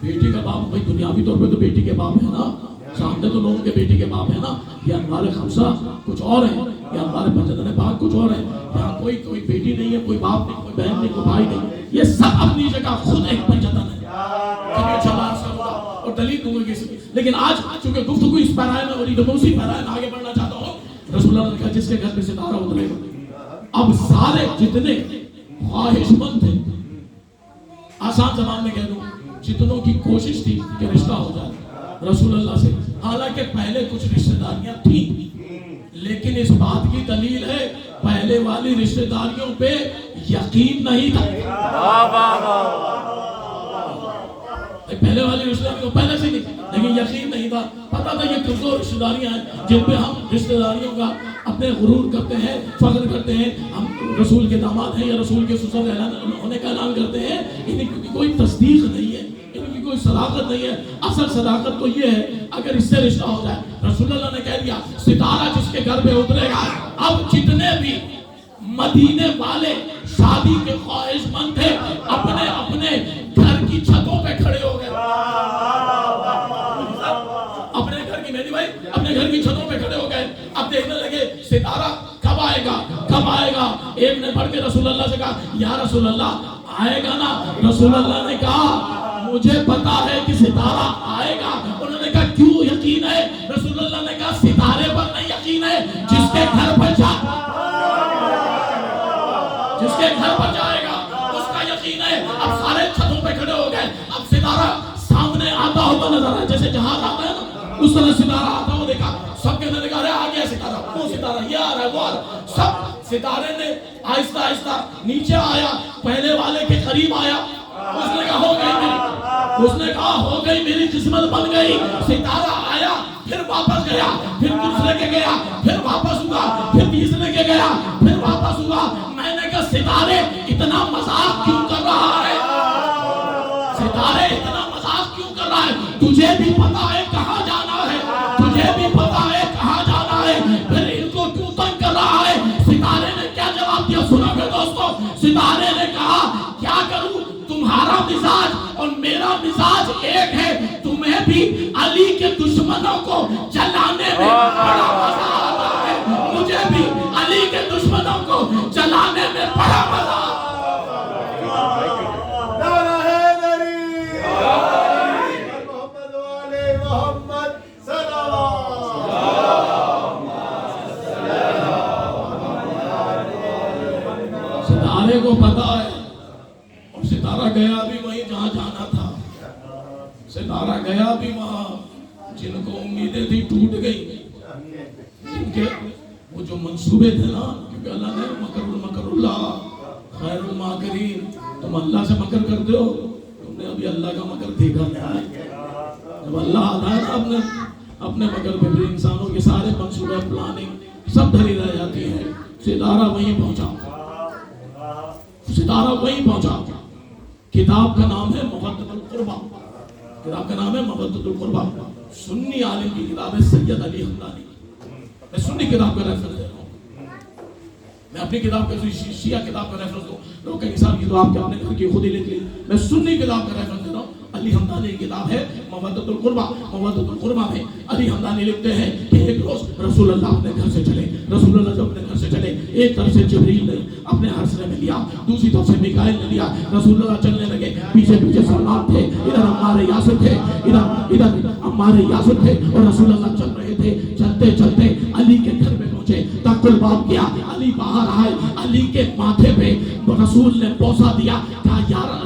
بیٹی کا باپ، بھائی دنیاوی طور پہ تو بیٹی کے باپ ہے نا، سامنے تو لوگوں کے بیٹی کے باپ ہے نا، یہ انوار خمسہ کچھ اور ہیں، یہ انوار پنجتن پاک کچھ اور ہیں، یہاں کوئی بیٹی نہیں ہے، کوئی باپ نہیں، کوئی بہن نہیں، کوئی بھائی نہیں، یہ سب اپنی جگہ خود ایک پنجتن ہے۔ اور دلیل دوں گی، لیکن آج چونکہ گفتگو اس پیرائے میں اور اسی پیرائے میں آگے بڑھنا چاہتا ہوں۔ رسول اللہ نے کہا جس کے گھر پہ ستارہ اترے گا، اب سارے جتنے خواہش مند تھے، آسان زبان میں کہہ دوں، جتنوں کی کوشش تھی کہ رشتہ ہو جائے رسول اللہ سے، حالانکہ پہلے کچھ رشتہ داریاں تھیں، لیکن اس بات کی دلیل ہے پہلے والی رشتہ داریوں پہ یقین نہیں تھا، پہلے والی رشتہ داریوں پہلے سے نہیں، لیکن یقین نہیں تھا، پتا تھا یہ کمزور رشتہ داریاں ہیں جن پہ ہم رشتہ داریوں کا اپنے غرور کرتے ہیں، فخر کرتے ہیں، ہم رسول کے داماد ہیں یا رسول کے سسر ہونے کا اعلان کرتے ہیں، ان کی کوئی تصدیق نہیں ہے، ان کی کوئی صداقت نہیں ہے۔ اصل صداقت تو یہ ہے اگر اس سے رشتہ ہو جائے۔ رسول اللہ نے کہہ دیا ستارہ جس کے گھر پہ اترے گا، اب جتنے بھی مدینے والے شادی کے خواہش مند تھے اپنے اپنے گھر کی چھتوں پہ کھڑے ہو گئے، اپنے گھر کی مہدی بھائی اپنے گھر کی چھتوں پہ کھڑے ہو گئے، اب دیکھنے لگے ستارہ کب آئے گا کب آئے گا۔ ایک نے بڑھ کے رسول اللہ سے کہا یا رسول اللہ آئے گا نا؟ رسول اللہ نے کہا مجھے پتا ہے کہ ستارہ آئے گا۔ انہوں نے کہا کیوں یقین ہے؟ رسول اللہ نے کہا ستارے پر نہیں یقین ہے، جس کے گھر پر جائے گا اس کا یقین ہے۔ اب سارے چھتوں پہ کھڑے ہو گئے، اب ستارہ سامنے آتا ہوا نظر آیا، جیسے جہاز آتا ہے نا اس طرح ستارہ آتا ہوا دیکھا، سب کے نے کہا ارے آ گیا ستارہ، وہ ستارہ یہ آ رہا ہے وہ آ رہا ہے۔ سب ستارے نے آہستہ آہستہ نیچے آیا، پہلے والے کے قریب آیا، اس نے کہا ہو گئی میری، اس نے کہا ہو گئی میری قسمت بن گئی۔ ستارہ آیا پھر واپس گیا، پھر دوسرے کے گیا، پھر واپس ہوا، پھر تیسرے کے گیا، پھر واپس ہوا۔ میں نے کہا ستارے اتنا مذاق کیوں کر رہا ہے؟ ستارے اتنا مذاق کیوں کر رہا ہے؟ تجھے بھی پتا ہے کہاں جانا ہے، تجھے بھی پتا ہے کہاں جانا ہے، پھر ان کو کیوں تنگ کر رہا ہے؟ ستارے نے کیا جواب دیا سنا کے دوستو؟ ستارے نے کہا کیا کروں، تمہارا مزاج اور میرا مزاج ایک ہے، تمہیں بھی علی کے دشمنوں کو جلانے میں بڑا مزہ آتا ہے، مجھے بھی علی کے دشمنوں کو جلانے میں بڑا مزہ آتا ہے۔ ستارے کو پتا ہے، اور ستارہ گیا بھی وہیں جہاں جانا تھا، ستارہ گیا بھی وہاں جن کو امیدیں تھی ٹوٹ گئی، جن کے وہ جو منصوبے تھے نا، کیونکہ اللہ نے مکر اللہ خیر الماکرین، تم اللہ سے مکر کرتے ہو، تم نے ابھی اللہ کا مکر دیکھا نہیں ہے۔ جب اللہ آتا ہے نا اپنے مکر پہ، پھر انسانوں کے سارے منصوبے پلاننگ سب دھری رہ جاتی ہے۔ ستارہ وہیں پہنچا، ستارہ وہیں پہنچا۔ کتاب کا نام ہے مودۃ القربہ، کتاب کا نام ہے مودۃ القربہ، سنی عالم کی کتاب ہے، سید علی حمدانی۔ میں سنی کتاب کا ریفرنس دے رہا ہوں، میں اپنی کتاب کا شیعہ کتاب کا ریفرنس دوں، لوگ کہیں صاحب یہ تو آپ کے اپنے گھر کی خود ہی لکھ لی، میں سنی کتاب کا ریفرنس دے رہا ہوں۔ علی حمدانی کی کتاب ہے مودۃ القربہ، مودۃ القربہ میں علی حمدانی لکھتے ہیں کہ ایک روز رسول اللہ اپنے گھر سے چلے، رسول اللہ جب اپنے گھر سے چلے، ایک طرف سے جبریل نے اپنے حرسلے میں لیا، دوسری طرف سے میکائیل نے لیا، رسول اللہ چلنے لگے، پیچھے پیچھے سلمان تھے، ادھر عمار یاسر تھے، ادھر عمار یاسر تھے، اور رسول اللہ چل رہے تھے۔ چلتے چلتے علی کے گھر میں پہنچے، تک الباب کیا، علی باہر آئے، علی کے ماتھے پہ رسول نے بوسہ دیا، کہا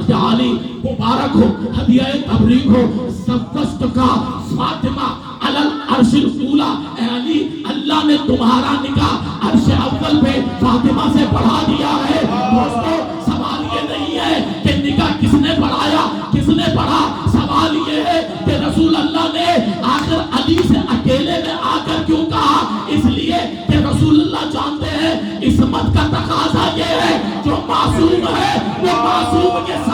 یا علی مبارک ہو، ہدیہ تبریک ہو، زوجت کا فاطمہ علی العرش الاولی، اے علی اللہ نے تمہارا نکاح عرش اول پہ فاطمہ سے بڑھا دیا ہے۔ دوستو سوال یہ نہیں ہے کہ نکاح کس نے بڑھایا کس نے بڑھا، سوال یہ ہے کہ رسول اللہ نے آخر علی سے اکیلے میں آ کر کیوں کہا؟ اس لیے کہ رسول اللہ جانتے ہیں عصمت کا تقاضا یہ ہے جو معصوم ہے وہ معصوم کے ساتھ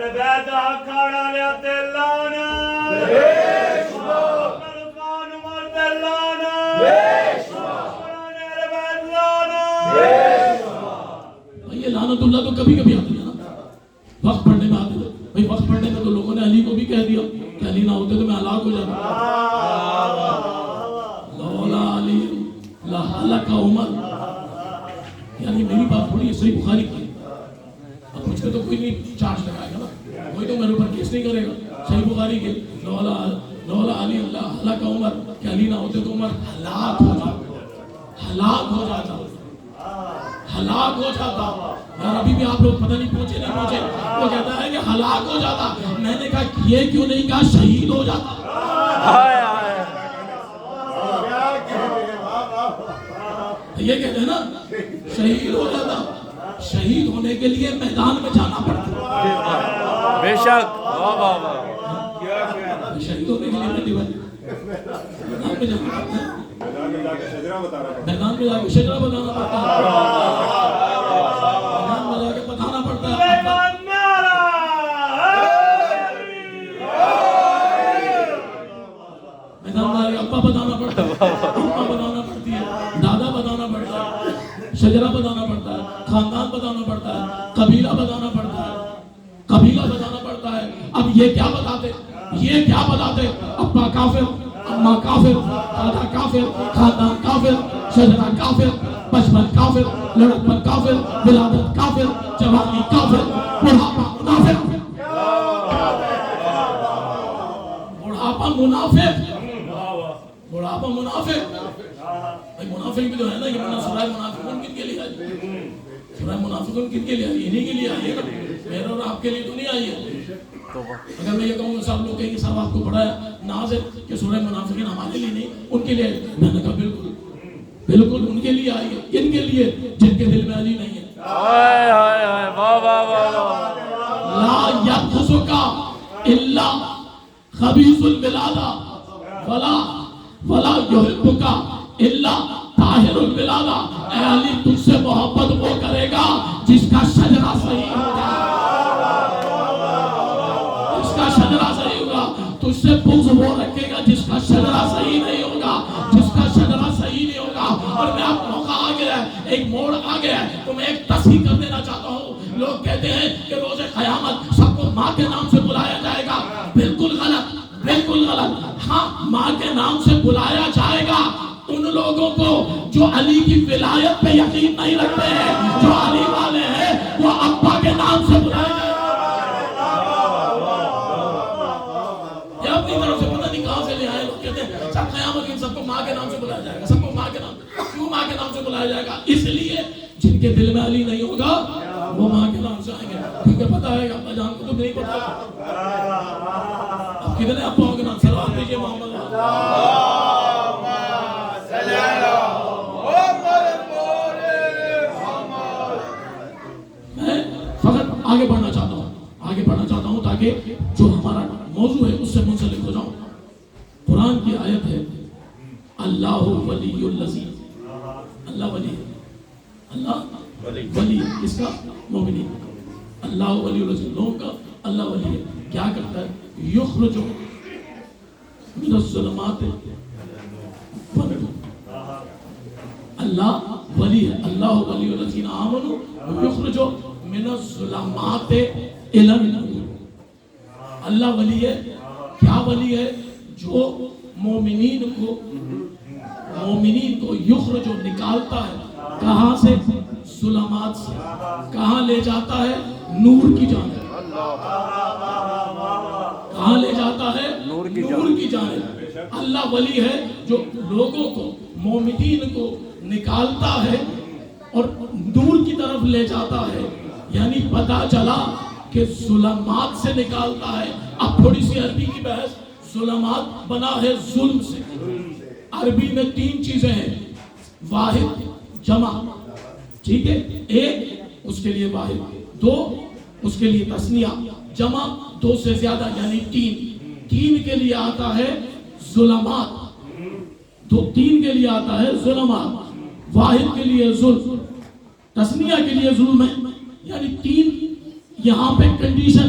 البيت أكانا لأتلانا عثمان عمر دلانا یہ لعنت اللہ تو کبھی کبھی آتی ہے نا، وقت پڑھنے میں آتے تھے بھائی، وقت پڑھنے میں تو لوگوں نے علی کو بھی کہہ دیا کہ علی نہ ہوتے تو میں ہلاک ہو جاتا، لولا علی لہلک عمر، یعنی میری بات تھوڑی ہے، صحیح بخاری کی، اب مجھ پہ تو کوئی نہیں چارج لگائے گا نا، کوئی تو میرے اوپر کیس نہیں کرے گا، صحیح بخاری کے لولا علی لہلک عمر، کہ علی نہ ہوتے تو عمر ہلاک ہو جاتا، ہلاک ہو جاتا، ہلاک ہو جاتا۔ اور ابھی بھی آپ لوگ پتہ نہیں پہنچے نہیں پہنچے، وہ کہتا ہے کہ ہلاک ہو جاتا، میں نے کہا یہ کیوں نہیں کہا شہید ہو جاتا؟ یہ کہتے ہیں نا شہید ہو جاتا، شہید ہونے کے لیے میدان میں جانا پڑتا، بے شک، واہ واہ واہ، شہید ہونے کے لیے میدان میں جانا پڑتا ہے، میدان میں جا کے شجرہ بتانا پڑتا ہے، میدان میں جا کے بتانا پڑتا ہے، میدان میں جا کے ابا بتانا پڑتا ہے، اماں بتانا پڑتی ہے، دادا بتانا پڑتا ہے، شجرہ بتانا پڑتا ہے، خاندان بتانا پڑتا ہے، قبیلہ بتانا پڑتا ہے، قبیلہ بتانا پڑتا ہے۔ اب یہ کیا بتاتے، یہ کیا بتاتے، ابا کافر، اماں کافر، دادا کافر، خاندان کافر، شجرہ کافر، بچپن کافر، لڑکپن کافر، ولادت کافر، جوانی کافر، بڑھاپا منافق، بڑھاپا منافق، بڑھاپا منافق، منافق بھی جو ہے نا، یہ سورہ منافقون کن کے لیے آئی؟ سورہ منافقون کن کے لیے آئی؟ انہی کے لیے آئی ہے نا، میرے اور آپ کے لیے تو نہیں آئی ہے۔ اگر میں یہ کہوں گا سب لوگ کہیں گے صاحب آپ کو بڑا ناز ہے کہ سورہ منافقین ہمارے لیے نہیں، ان کے لیے، میں نے کہا بالکل بالکل ان کے لیے آئی ہے، ان کے لیے جن کے دل میں علی نہیں ہے۔ واہ واہ واہ، لا یبغضک الا خبیث الولادہ ولا یحبک الا طاہر الولادہ، اے علی تجھ سے محبت وہ کرے گا جس کا شجرہ صحیح ہوگا، جس کا شجرہ صحیح ہوگا، تجھ سے بغض وہ رکھے گا جس کا شجرہ صحیح نہیں ہوگا، جس کا شجرہ صحیح نہیں ہوگا۔ اور میں اب موقع آ گیا ہے، ایک موڑ آ گیا ہے، تو میں ایک تصحیح کر دینا چاہتا ہوں۔ لوگ کہتے ہیں کہ روز قیامت سب کو ماں کے نام سے بلایا جائے گا، بالکل غلط، بالکل غلط۔ ہاں ماں کے نام سے بلایا جائے گا ان لوگوں کو جو علی کی ولایت پہ یقین نہیں رکھتے ہیں، جو علی والے ہیں وہ ابا کے نام سے بلائے جائیں گے۔ یہ اپنی طرف سے پتہ نہیں کہاں سے لے آئے، لوگ کہتے ہیں سب قیامت ان سب کو ماں کے نام سے بلایا جائے گا، سب کو ماں کے نام، کیوں ماں کے نام سے بلایا جائے گا؟ اس لیے جن کے دل میں علی نہیں ہوگا وہ ماں کے نام سے آئیں گے، کیونکہ پتہ ہے ابا جان کو تو نہیں پتہ۔ اب کتنے اباؤں کے نام سلوات دیجیے محمد آگے بڑھنا چاہتا ہوں تاکہ جو ہمارا موضوع ہے اس سے منسلک ہو جاؤں۔ قرآن کی آیت ہے اللہ ولی الذین، اللہ ولی ہے، اللہ ولی کس کا؟ مومنین۔ اللہ ولی الذین، لوگوں کا اللہ ولی ہے، کیا کرتا ہے؟ یخرج من الظلمات والنور، اللہ ولی ہے، اللہ ولی الذین آمنوا یخرج من الظلمات الی النور۔ اللہ ولی ہے، کیا ولی ہے؟ جو مومنین کو یخرج نکالتا ہے، کہاں سے؟ ظلمات سے، کہاں لے جاتا ہے؟ نور کی جانب، کہاں لے جاتا ہے؟ نور کی جانب۔ اللہ ولی ہے جو لوگوں کو، مومنین کو نکالتا ہے اور نور کی طرف لے جاتا ہے، یعنی پتہ چلا کہ ظلمات سے نکالتا ہے۔ اب تھوڑی سی عربی کی بحث، ظلمات بنا ہے ظلم سے، عربی میں 3 چیزیں ہیں، واحد، جمع، ٹھیک ہے، ایک اس کے لیے واحد، 2 اس کے لیے تثنیہ، جمع 2 سے زیادہ یعنی 3 کے لیے آتا ہے ظلمات، 3 کے لیے آتا ہے ظلمات، واحد کے لیے ظلم، تثنیہ کے لیے ظلم ہے، یعنی 3 یہاں پہ کنڈیشن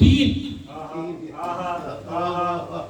3,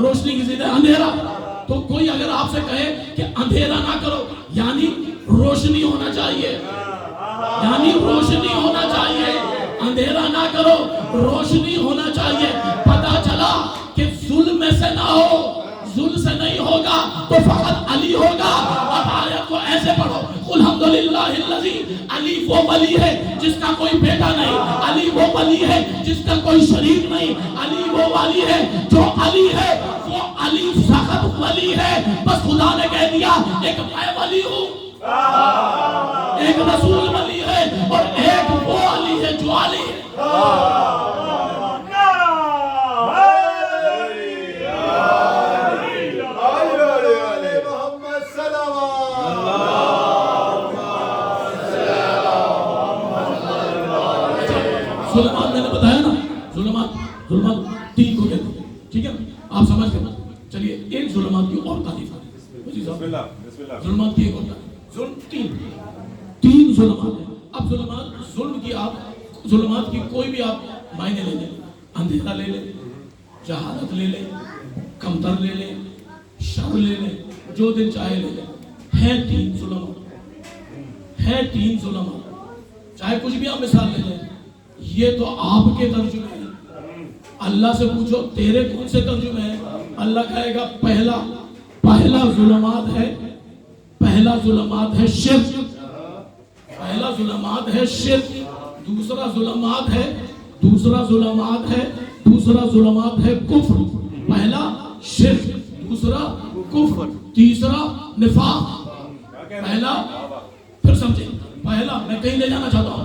روشنی کی ضد ہے اندھیرا. تو کوئی اگر آپ سے کہے کہ اندھیرا نہ کرو یعنی روشنی ہونا چاہیے, یعنی روشنی ہونا چاہیے, اندھیرا نہ کرو روشنی ہونا چاہیے. پتا چلا کہ ظلم سے نہ ہو, ظلم سے نہیں ہوگا تو فقط علی ہوگا. اب آیت کو ایسے پڑھو, الحمدللہ الذی, علی وہ ولی ہے جس کا کوئی بیٹا نہیں, علی وہ ولی ہے جس کا کوئی شریک نہیں, علی وہ ولی ہے جو علی ہے, وہ علی فقط ولی ہے. بس خدا نے کہہ دیا ایک میں ولی ہوں, ایک رسول ولی ہے اور ایک وہ علی ہے جو علی ہے. ظلمات میں نے بتایا نا, ظلمات تین کو کہتے ہیں, ٹھیک ہے آپ سمجھ گئے. چلیے ایک ظلمات کی اور تعریف ہے, ظلمات کی ایک اور تعریف, ظلم تین ظلمات ہیں. اب ظلم کی آپ ظلمات کی کوئی بھی آپ معنی لے لیں, اندھیرا لے لیں, جہالت لے لیں, کمتر لے لیں, شر لے لیں, جو دن چاہے لے لیں, ہے تین ظلمات, ہے تین ظلمات. چاہے کچھ بھی آپ مثال لے لیں, یہ تو آپ کے ترجمے ہیں. اللہ سے پوچھو تیرے کون سے ترجمے ہیں, اللہ کہے گا پہلا ظلمات ہے, پہلا ظلمات ہے شرک, پہلا ظلمات ہے شرک, دوسرا ظلمات ہے کفر. پہلا شرک, دوسرا کفر, تیسرا نفاق. پہلا پھر سمجھیں, پہلا میں کہیں لے جانا چاہتا ہوں,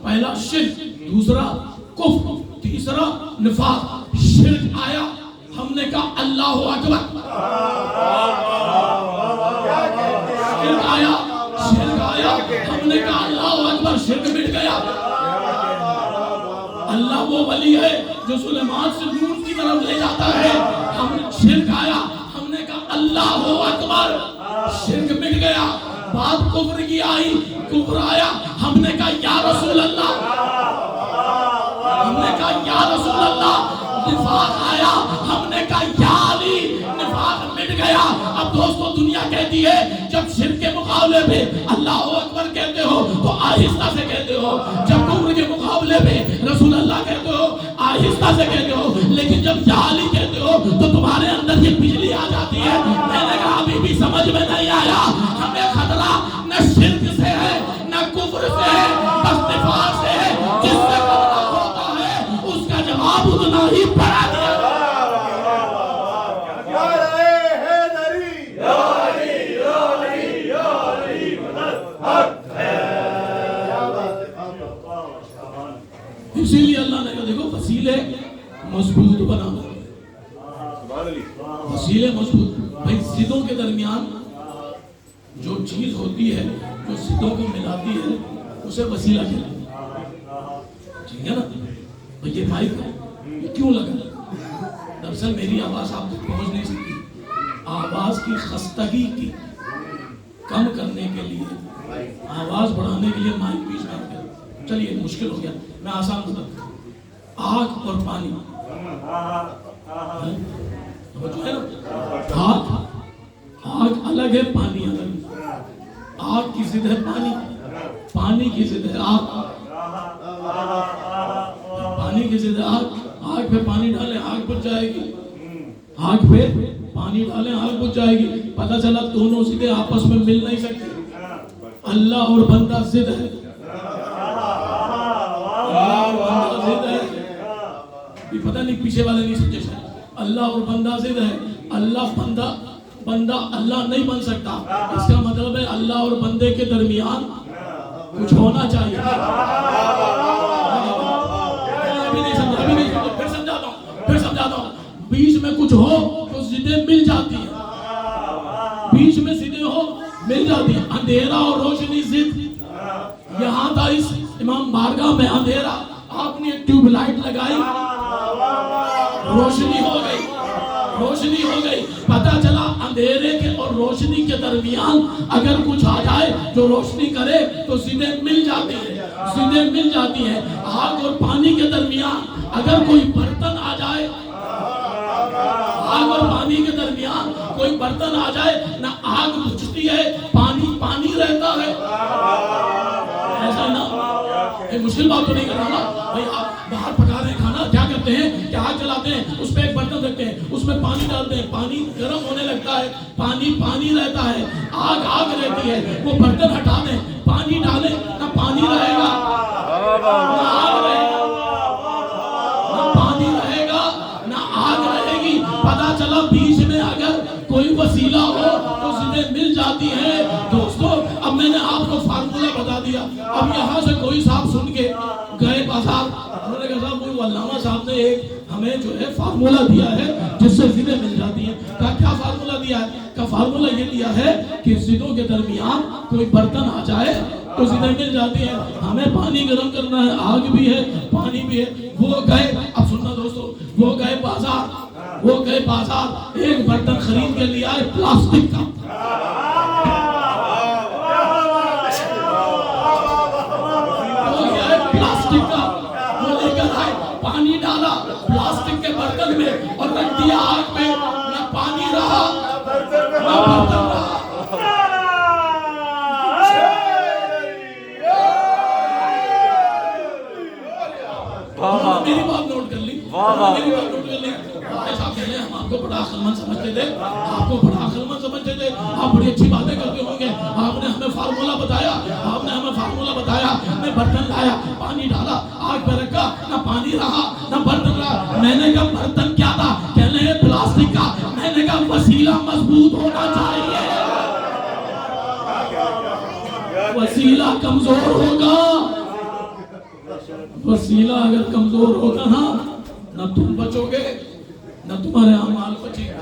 پہلا شرک, دوسرا کفر, تیسرا نفاق. شرک آیا, ہم نے کہا اللہ اکبر, شرک آیا ہم نے کہا اللہ اکبر, شرک مٹ گیا. اللہ وہ ولی ہے جو ظلمات سے نور کی طرف لے جاتا ہے. ہم شرک آیا, ہم نے کہا اللہ اکبر, شرک مٹ گیا. بات کفر کی آئی, کفر آیا, ہم نے کہا یا رسول اللہ, ہم نے کہا یا رسول اللہ. نفاق آیا, ہم نے کہا یا علی, نفاق مٹ گیا. اب دوستو دنیا کہتی ہے جب شرک کے مقابلے پہ اللہ اکبر کہتے ہو تو آہستہ سے کہتے ہو, جب کفر کے مقابلے پہ رسول اللہ کہتے ہو آہستہ سے کہتے ہو, لیکن جب یا علی کہتے ہو تو تمہارے اندر یہ بجلی آ جاتی ہے. میں نے کہا ابھی بھی سمجھ میں نہیں آیا, ہمیں خطرہ نہ شرک سے ہے نہ کفر سے ہے, بس نفاق سے ہے. جس سے خطرہ ہوتا ہے اس کا جواب اتنا ہی بڑا دیا. اسی لیے اللہ نے کہا دیکھو وسیلے مضبوط بنانا, وسیلے مضبوط. بھائی ضدوں کے درمیان جو چیز ہوتی ہے جو ضدوں کو ملاتی ہے اسے وسیلہ کہتے ہیں, ٹھیک ہے نا. یہ مائک یہ کیوں لگا, دراصل میری آواز آپ تک پہنچ نہیں سکتی. آواز کی خستگی کی کم کرنے کے لیے, آواز بڑھانے کے لیے مائک بیچ میں آ گیا. چلیے مشکل ہو گیا, میں آسان بتاتا ہوں. آگ اور پانی, جو ہے نا, آگ الگ ہے, پانی الگ ہے. آگ کی ضد ہے پانی, پانی کی ضد ہے آگ. پانی کی ضد ہے آگ. آگ پہ پانی ڈالیں آگ بجھ جائے گی, آگ پہ پانی ڈالیں آگ بجھ جائے گی. پتہ چلا دونوں ضدیں آپس میں مل نہیں سکتی. اللہ اور بندہ ضد ہے, پتہ نہیں پیچھے والے نہیں سمجھے شاید. اللہ اور بندہ ضد ہے. اللہ بندہ اللہ نہیں بن سکتا. اس کا مطلب ہے اللہ اور بندے کے درمیان کچھ ہونا چاہیے. ابھی نہیں سمجھا, پھر سمجھاتا ہوں. بیچ میں کچھ ہو تو ضدیں مل جاتی ہیں, بیچ میں ضدیں ہو مل جاتی ہیں. اندھیرا اور روشنی ضد. یہاں تھا اس امام بارگاہ میں اندھیرا, آپ نے ٹیوب لائٹ لگائی, روشنی ہو گئی, روشنی ہو گئی. پتہ چلا اندھیرے کے اور روشنی کے درمیان اگر کچھ آ جائے جو روشنی کرے تو ضدیں مل جاتی ہیں, ضدیں مل جاتی ہیں. آگ اور پانی کے درمیان اگر کوئی برتن آ جائے آگ اور پانی کے درمیان کوئی برتن آ جائے نہ آگ بجھتی ہے پانی پانی رہتا ہے. ایسا نا ایک مشکل بات تو نہیں کر رہا نا بھائی. آپ باہر پکا رہے ہیں کھانا, کیا کرتے ہیں کہ آگ جلاتے ہیں, اس پہ ایک برتن رکھتے ہیں, اس میں پانی ڈالتے ہیں, پانی گرم ہونے لگتا ہے, پانی پانی رہتا ہے, آگ آگ رہتی ہے. وہ برتن ہٹا دیں, پانی ڈالیں, نہ پانی رہے گا نہ آگ رہے گا, نہ پانی رہے گا نہ آگ رہے گی. پتا چلا بیچ میں اگر کوئی وسیلہ ہو تو چیزیں مل جاتی ہیں. دوستو اب میں نے آپ کو فارمولہ بتا دیا. اب یہاں سے کوئی صاحب سن کے گئے بازار, انہوں نے کہا صاحب وہ علامہ صاحب نے ایک ہمیں جو ہے فارمولہ دیا ہے جس سے چیزیں مل جاتی ہیں. کہا کیا فارمولہ دیا ہے؟ کا فارمولہ یہ دیا ہے کہ چیزوں کے درمیان کوئی برتن آ جائے تو چیزیں مل جاتی ہیں. ہمیں پانی گرم کرنا ہے, آگ بھی ہے پانی بھی ہے. وہ گئے, اب سننا دوستو, وہ گئے بازار, ایک برتن خرید کے لیا ہے پلاسٹک کا. پلاسٹک کا وہ لے کر آئے, پانی ڈالا پلاسٹک کے برتن میں اور رکھ دیا آگ پہ. نہ پانی رہا نہ برتن رہا. میری بات نوٹ کر لی, میری بات نوٹ کر لی. صاحب کہہ رہے ہیں ہم آپ کو بڑا عقلمند سمجھتے تھے, آپ کو بڑا عقلمند سمجھتے تھے, آپ بڑی اچھی باتیں کرتے ہوں گے. آپ نے ہمیں فارمولہ بتایا, میں برتن لایا, پانی ڈالا, آگ پہ رکھا, نہ پانی رہا نہ برتن رہا. میں نے کہا برتن کیا تھا؟ کہنے ہیں پلاسٹک کا. میں نے کہا وسیلہ مضبوط ہونا چاہیے. وسیلہ کمزور ہوگا, وسیلہ اگر کمزور ہوگا نہ تم بچو گے نہ تمہارے اعمال بچیں گے.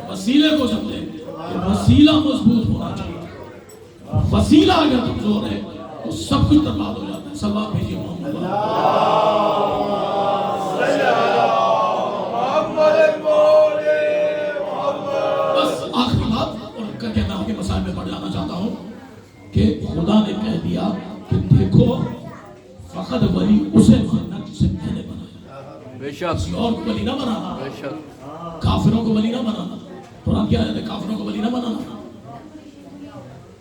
وسیلے کو سمجھیں کہ وسیلہ مضبوط ہونا چاہیے. وسیلہ اگر کمزور ہے تو سب کچھ برباد ہو جاتا ہے. ثواب بھیجیے محمد. بس آخری بات اور کر کے میں آگے مسائل میں پڑھ جانا چاہتا ہوں کہ خدا نے کہہ دیا کہ دیکھو فقط ولی اسے ماننا جسے میں نے بنایا, کسی اور کو ولی نہ بنانا, کافروں کو ولی نہ بنانا. قرآن کیا ہے؟ کافروں کو ولی نہ بنانا,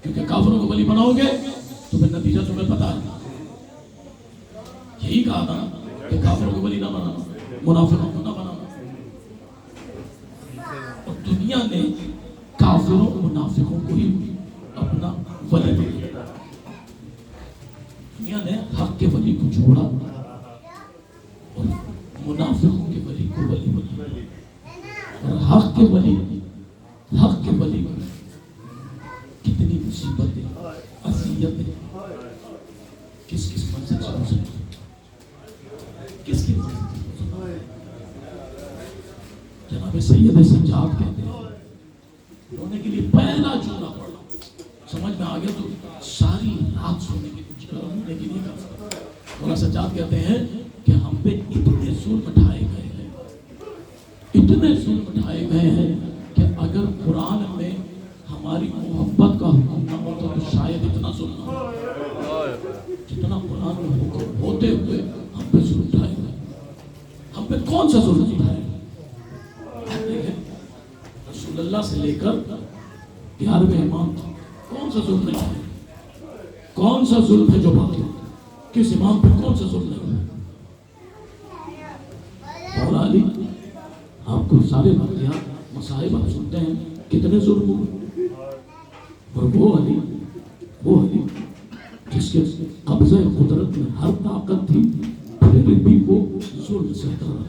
کیونکہ کافروں کو ولی بناؤ گے تو پھر نتیجہ تمہیں پتا ہے. یہی کہا تھا کہ کافروں کو ولی نہ بنانا, منافقوں کو نہ بنانا. اور دنیا نے کافروں منافقوں کو ہی اپنا ولی بنایا. دنیا نے حق کے ولی کو چھوڑا اور منافقوں کے ولی کو ولی بنایا. اور حق کے ولی کو کتنی مصیبتیں, اذیتیں کس منزل سے ہو سکتی, کس کی منزل سے ہو سکتی. جناب سید سجاد کہتے ہیں رونے کے لیے پہلا جملہ پڑھا, سمجھ میں آ گیا تو ساری رات سونے کی کچھ رونے کے لیے کافی. مولانا سجاد کہتے ہیں کہ ہم پہ اتنے ظلم اٹھائے گئے ہیں کہ اگر قرآن میں ہماری محبت کا حکم نہ ہوتا تو شاید اتنا ظلم نہ ہوتا جتنا قرآن میں حکم ہوتے ہوئے ہم پہ ظلم اٹھائے گئے. ہم پہ کون سا ظلم اٹھائے گئے؟ رسول اللہ سے لے کر 11ویں امام تک کون سا ظلم نہیں ہے؟ کون سا ظلم ہے جو باقی ہوتا ہے؟ کس امام پہ کون سا ظلم نہیں ہے؟ مولا علی, آپ کو سارے واقعات مصائب آپ سنتے ہیں, کتنے ظلم ہوئے. اور وہ علی جس کے قبضہ قدرت میں ہر طاقت تھی پھر بھی وہ ظلم سہتا رہا.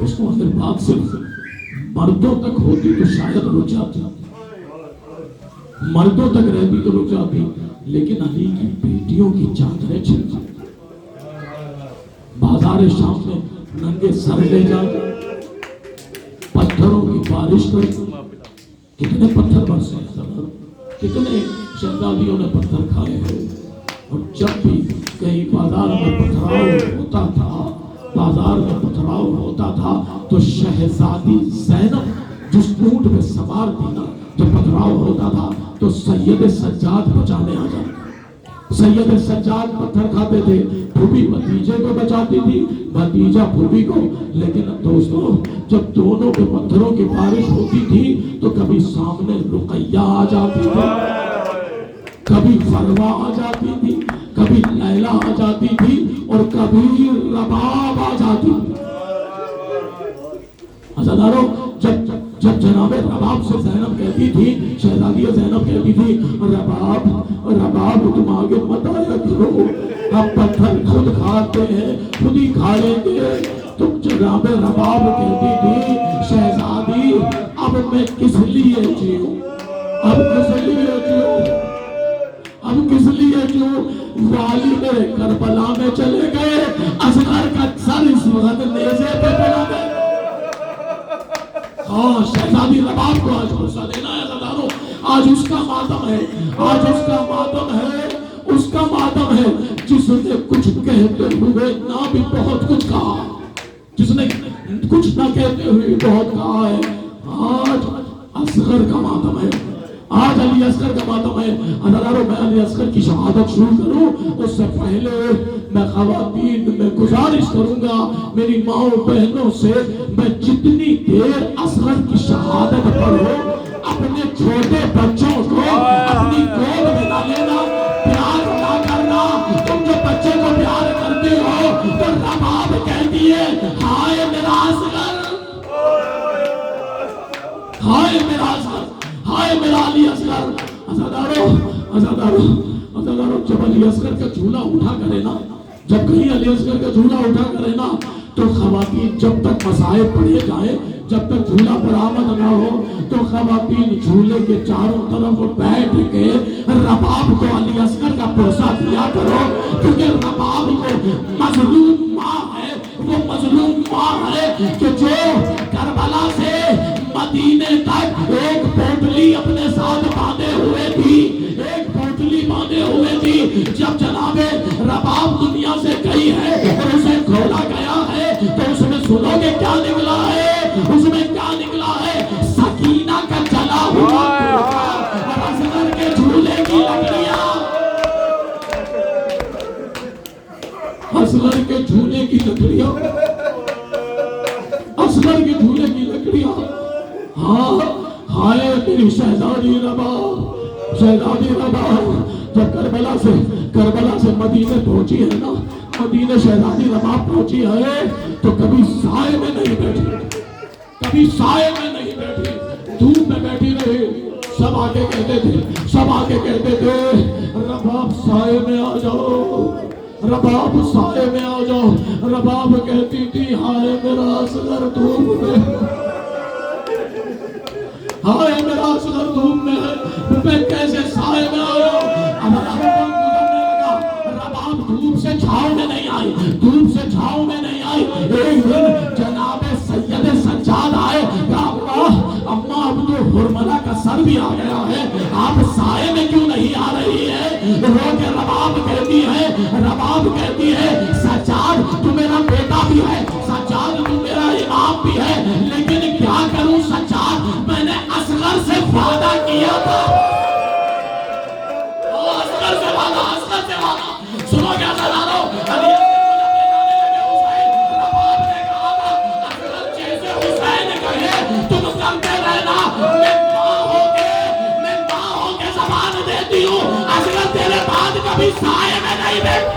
اس کو اگر بات صرف مردوں تک ہوتی تو شاید رک جاتی, مردوں تک رہتی تو رک جاتی, لیکن علی کی بیٹیوں کی چادریں چھل جاتی. بازار شام میں ننگے سر لے جا, پتھروں کی بارش کر, کتنے پتھر برسے, کتنے شہزادیوں نے پتھر کھائے ہیں. اور جب بھی کہیں بازار میں پتھراؤ ہوتا تھا تو شہزادی زینب جس اونٹ میں سوار تھی نا, جب پتھراؤ ہوتا تھا تو سید سجاد بچانے آ جاتا. سید سجاد پتھر کھاتے تھے، پھوپھی بھتیجے کو بچاتی تھی، بھتیجا پھوپھی کو. لیکن دوستوں جب دونوں کے پتھروں کی بارش ہوتی تھی تو کبھی سامنے رقیہ آ جاتی تھی، کبھی فروا آ جاتی تھی، کبھی لیلا آ جاتی تھی، اور کبھی رباب آ جاتی تھی. عزیزانو جب جناب رباب سے زینب کہتی تھی، شہزادی زینب کہتی تھی، رباب تم آگے مت آیا کرو، ہم پتھر خود کھاتے ہیں، خود ہی کھا لیں گے. تو جناب رباب کہتی تھی، شہزادی اب میں کس لیے جیوں، اب کس لیے جیوں، اب کس لیے جیوں. والی میرے کربلا میں چلے گئے، اصغر کا سر اس وقت نیزے پہ پڑا گئے. ہاں شہزادی رباب کو آج غصہ دینا ہے عزیزانو، آج اس کا ماتم ہے، آج اس کا ماتم ہے، اس کا ماتم ہے جس نے کچھ کہتے ہوئے نہ بھی بہت کچھ کہا، جس نے کچھ نہ کہتے ہوئے بہت کہا ہے. آج اصغر کا ماتم ہے، آج علی اصغر کا ماتم ہے. عزیزانو میں علی اصغر کی شہادت شروع کروں اس سے پہلے میں خواتین میں گزارش کروں گا، میری ماں بہنوں سے، میں جتنی دیر اصغر کی شہادت پڑھو اپنے چھوٹے بچوں کو اپنی گود میں نہ لینا، پیار نہ کرنا. تم جو بچے کو پیار کرتے ہو تو رباب کہتی ہے، ہائے میرا اصغر، ہائے میرا اصغر، ہائے میرا علی اصغر. عزیزانو جب علی اصغر کا جھولا اٹھا کرے نا، جب کہیں علی اصغر کا جھولا اٹھا کرے نا تو خواتین جب تک مصائب پڑھے جائیں، جب تک جھولا برآمد نہ ہو تو خواتین جھولے کے چاروں طرف بیٹھ کے رباب کو علی اصغر کا پرسہ دیا کرو، کیونکہ رباب کو مظلوم ماں ہے، وہ مظلوم ماں ہے کہ جو کربلا سے مدینے تک ایک پوٹلی اپنے ساتھ باندھے ہوئے تھی، ایک پوٹلی باندھے ہوئے تھی. جب جناب رباب دنیا سے گئی ہے اور اسے کھولا گیا ہے تو اس میں سنو گے کیا نکلا ہے، اس میں کیا نکلا ہے، سکینہ کا جلا ہوا اور اصغر کے جھولے کی لکڑیاں، اصغر کے جھولے کی لکڑیاں، اصغر کے جھولے کی لکڑیاں. ہاں ہائے میری شہزادی رباب، شہزادی رباب جب کربلا سے مدینے پہنچی ہے نا، مدینے شہزادی رباب پہنچی ہے تو کبھی سائے میں نہیں بیٹھی، کبھی سائے میں نہیں بیٹھی، دھوپ میں بیٹھی رہی. سب آگے کہتے تھے، سب آگے کہتے تھے، رباب سائے میں آ جاؤ، رباب سائے میں آ جاؤ. رباب کہتی تھی، ہائے میرا اصغر دھوپ میں، ہائے میرا اصغر دھوپ میں ہے، میں کیسے سائے میں آ جاؤں. رباب دھوپ سے چھاؤں میں نہیں آئی، دھوپ سے چھاؤں میں نہیں آئی. ایک دن جناب سید سجاد آئے، اماں اب تو حرملہ کا سر بھی آ گیا ہے، آپ سائے میں کیوں نہیں آ رہی ہے. رو کے رباب کہتی ہے سجاد تو میرا بیٹا بھی ہے، سجاد تو میرا امام بھی ہے، لیکن کیا کروں سجاد، میں نے اصغر سے وعدہ کیا تھا، اصغر سے وعدہ، اصغر سے وعدہ. سنو کیا سلارو علی رباب نے کہا تھا، اصغر جیسے حسین کہے تم کرتے رہنا، میں ماں ہو کے زبان دیتی ہوں، اصغر تیرے بعد کبھی سائے میں نہیں بیٹھ.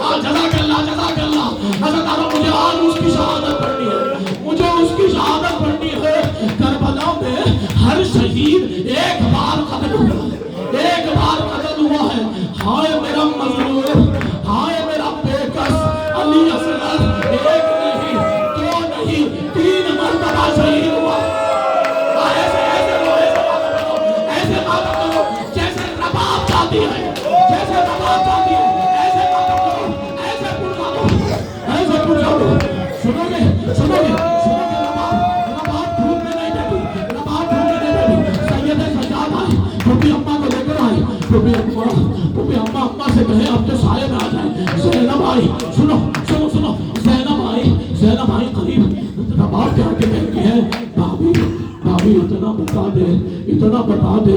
ہاں جزاک اللہ، جزاک اللہ. حضرت مجھے آج اس کی شہادت پڑھنی ہے، مجھے اس کی شہادت پڑھنی ہے. کربلا میں ہر شہید ایک بار قتل ہوا ہے، ایک بار قتل ہوا ہے. ہائے میرا مظلوم، ہائے میرا بے کس علی اصغر، ایک نہیں، دو نہیں، 3 مرتبہ شہید ہوا. ایسے بات کرو جیسے رباب چاہتی ہے، جیسے رباب چاہتی ہے، ایسے بات کرو، ایسے پڑھا دو، ایسے پڑھا دو. سنو گے، سنو گے، سنو گے. رباب دھوپ میں نہیں بیٹھی، رباب دھوپ میں نہیں بیٹھی. سید سجاد آئے، پھوپھی اماں کو لے کر آئے، پھوپھی اماں سے کہے اب تو سائے میں آ جائے. زینب آئی، سنو سنو سنو، زینب آئی قریب. رباب کے آگے کہتی ہے، بھابھی اتنا بتا دے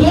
2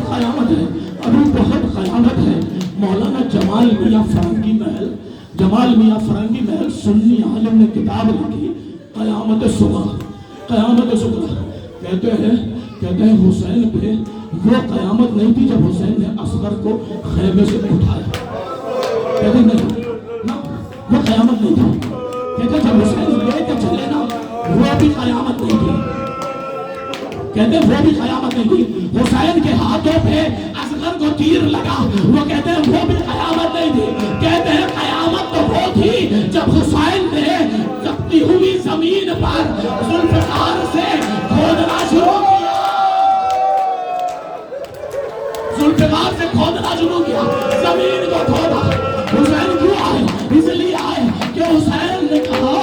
بہت قیامت ہے، ابھی بہت قیامت ہے۔ مولانا جمال میاں فرنگی محل سنی عالم نے کتاب لکھی قیامت صغریٰ، قیامت صغریٰ۔ کہتے ہیں حسین پہ وہ قیامت نہیں تھی جب حسین نے اصغر کو خیمے سے اٹھایا، کہتے ہیں نہیں نا، وہ قیامت نہیں تھی۔ کہتے ہیں جب حسین لے کے چلے نا، وہ بھی قیامت نہیں تھی، کہتے ہیں وہ بھی قیامت نہیں تھی۔ حسین کے ہاتھوں پہ اصغر کو تیر لگا، وہ کہتے ہیں وہ بھی قیامت نہیں تھی۔ کہتے ہیں قیامت تو وہ تھی جب حسین نے تپتی ہوئی زمین پر ذوالفقار سے کھودنا شروع کیا، ذوالفقار سے کھودنا شروع کیا، زمین کو کھودا۔ حسین کیوں آئے؟ اس لیے آئے کہ حسین نے کہا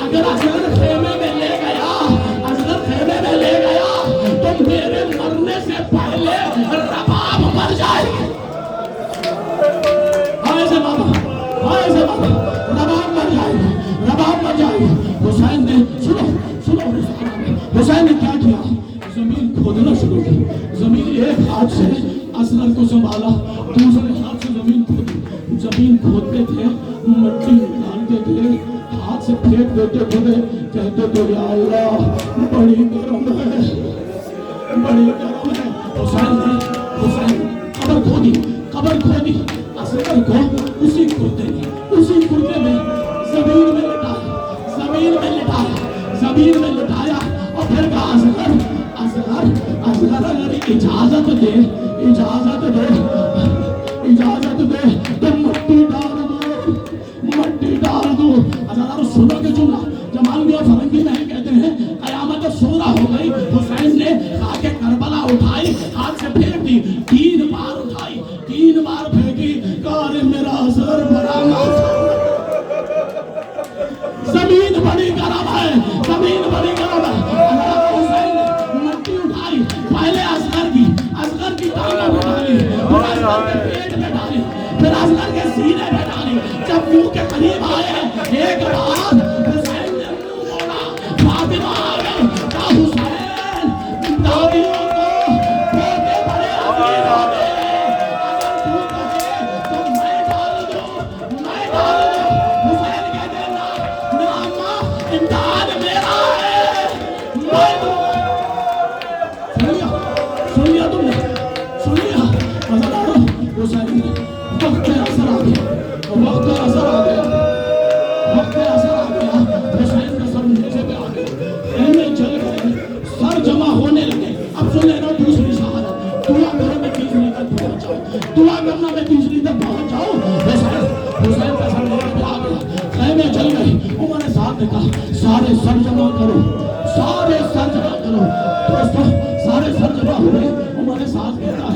اگر اصغر خیمے میں لے گیا، اصغر خیمے میں لے گیا تو میرے مرنے سے پہلے رباب مر جائے گی۔ ایسے بابا رباب مر جائے گی، رباب مر جائے گی۔ حسین نے سنو حسین نے کیا کیا؟ زمین کھودنا شروع کی۔ زمین ایک ہاتھ سے اصغر کو سنبھالا، دوسرے ہاتھ سے زمین کھودی۔ زمین کھودتے تھے، مٹی نکالتے تھے، ہاتھ سے پھینک دیتے تھے، کہتے تھے یا اللہ بڑی گرم ہے، بڑی گرم ہے۔ حسین قبر کھودی، اصغر کو اسی کردے میں زمین میں لٹایا اور پھر کہا اصغر اگر اجازت دے تو مٹی ڈال دو۔ اصغر سنو کہ جملہ جمال میاں فرنگی محل کہتے ہیں قیامت صغریٰ ہو گئی۔ حسین نے خاک کربلا اٹھائی، ہاتھ سے پھینک دی، 3 بار اٹھائی، 3 بار پھینکی، کار میرا اصغر بڑا معصوم، زمین بڑی گرم ہے، زمین بڑی گرم ہے۔ حسین نے مٹی اٹھائی، پہلے اصغر کی ٹانگوں پہ ڈالی، پھر اصغر کے پیٹ پہ ڈالی، پھر اصغر کے سینے پہ ڈالی۔ جب منہ کے قریب آئے ایک بار حسین نے منہ موڑا، فاطمہ آ گئی، کہا حسین دادیوں کو بیٹے بڑے امیر ہوتے ہیں، اگر تو کہے تو میں ڈال دوں۔ حسین کہتے ہیں نا اماں امداد میرا ہے، میں دوں۔ سن لیا تم نے، مزہ آ رہا۔ حسین وقت اثر آ گیا، حسین کا سر نیچے پہ آ گیا، خیمے جل گئے، سر جمع ہونے لگے۔ اب سن لینا دوسری شہادت، دعا کرو میں تیسری تک پہنچ جاؤں، دعا کرنا میں تیسری تک پہنچ جاؤں۔ حسین کا سر نیچے پہ آ گیا، خیمے جل گئے۔ عمر نے ساتھ نے کہا سارے سر جمع کرو، سارے سر جمع کرو۔ دوستو سارے سر جمع ہوئے، عمر نے ساتھ کہا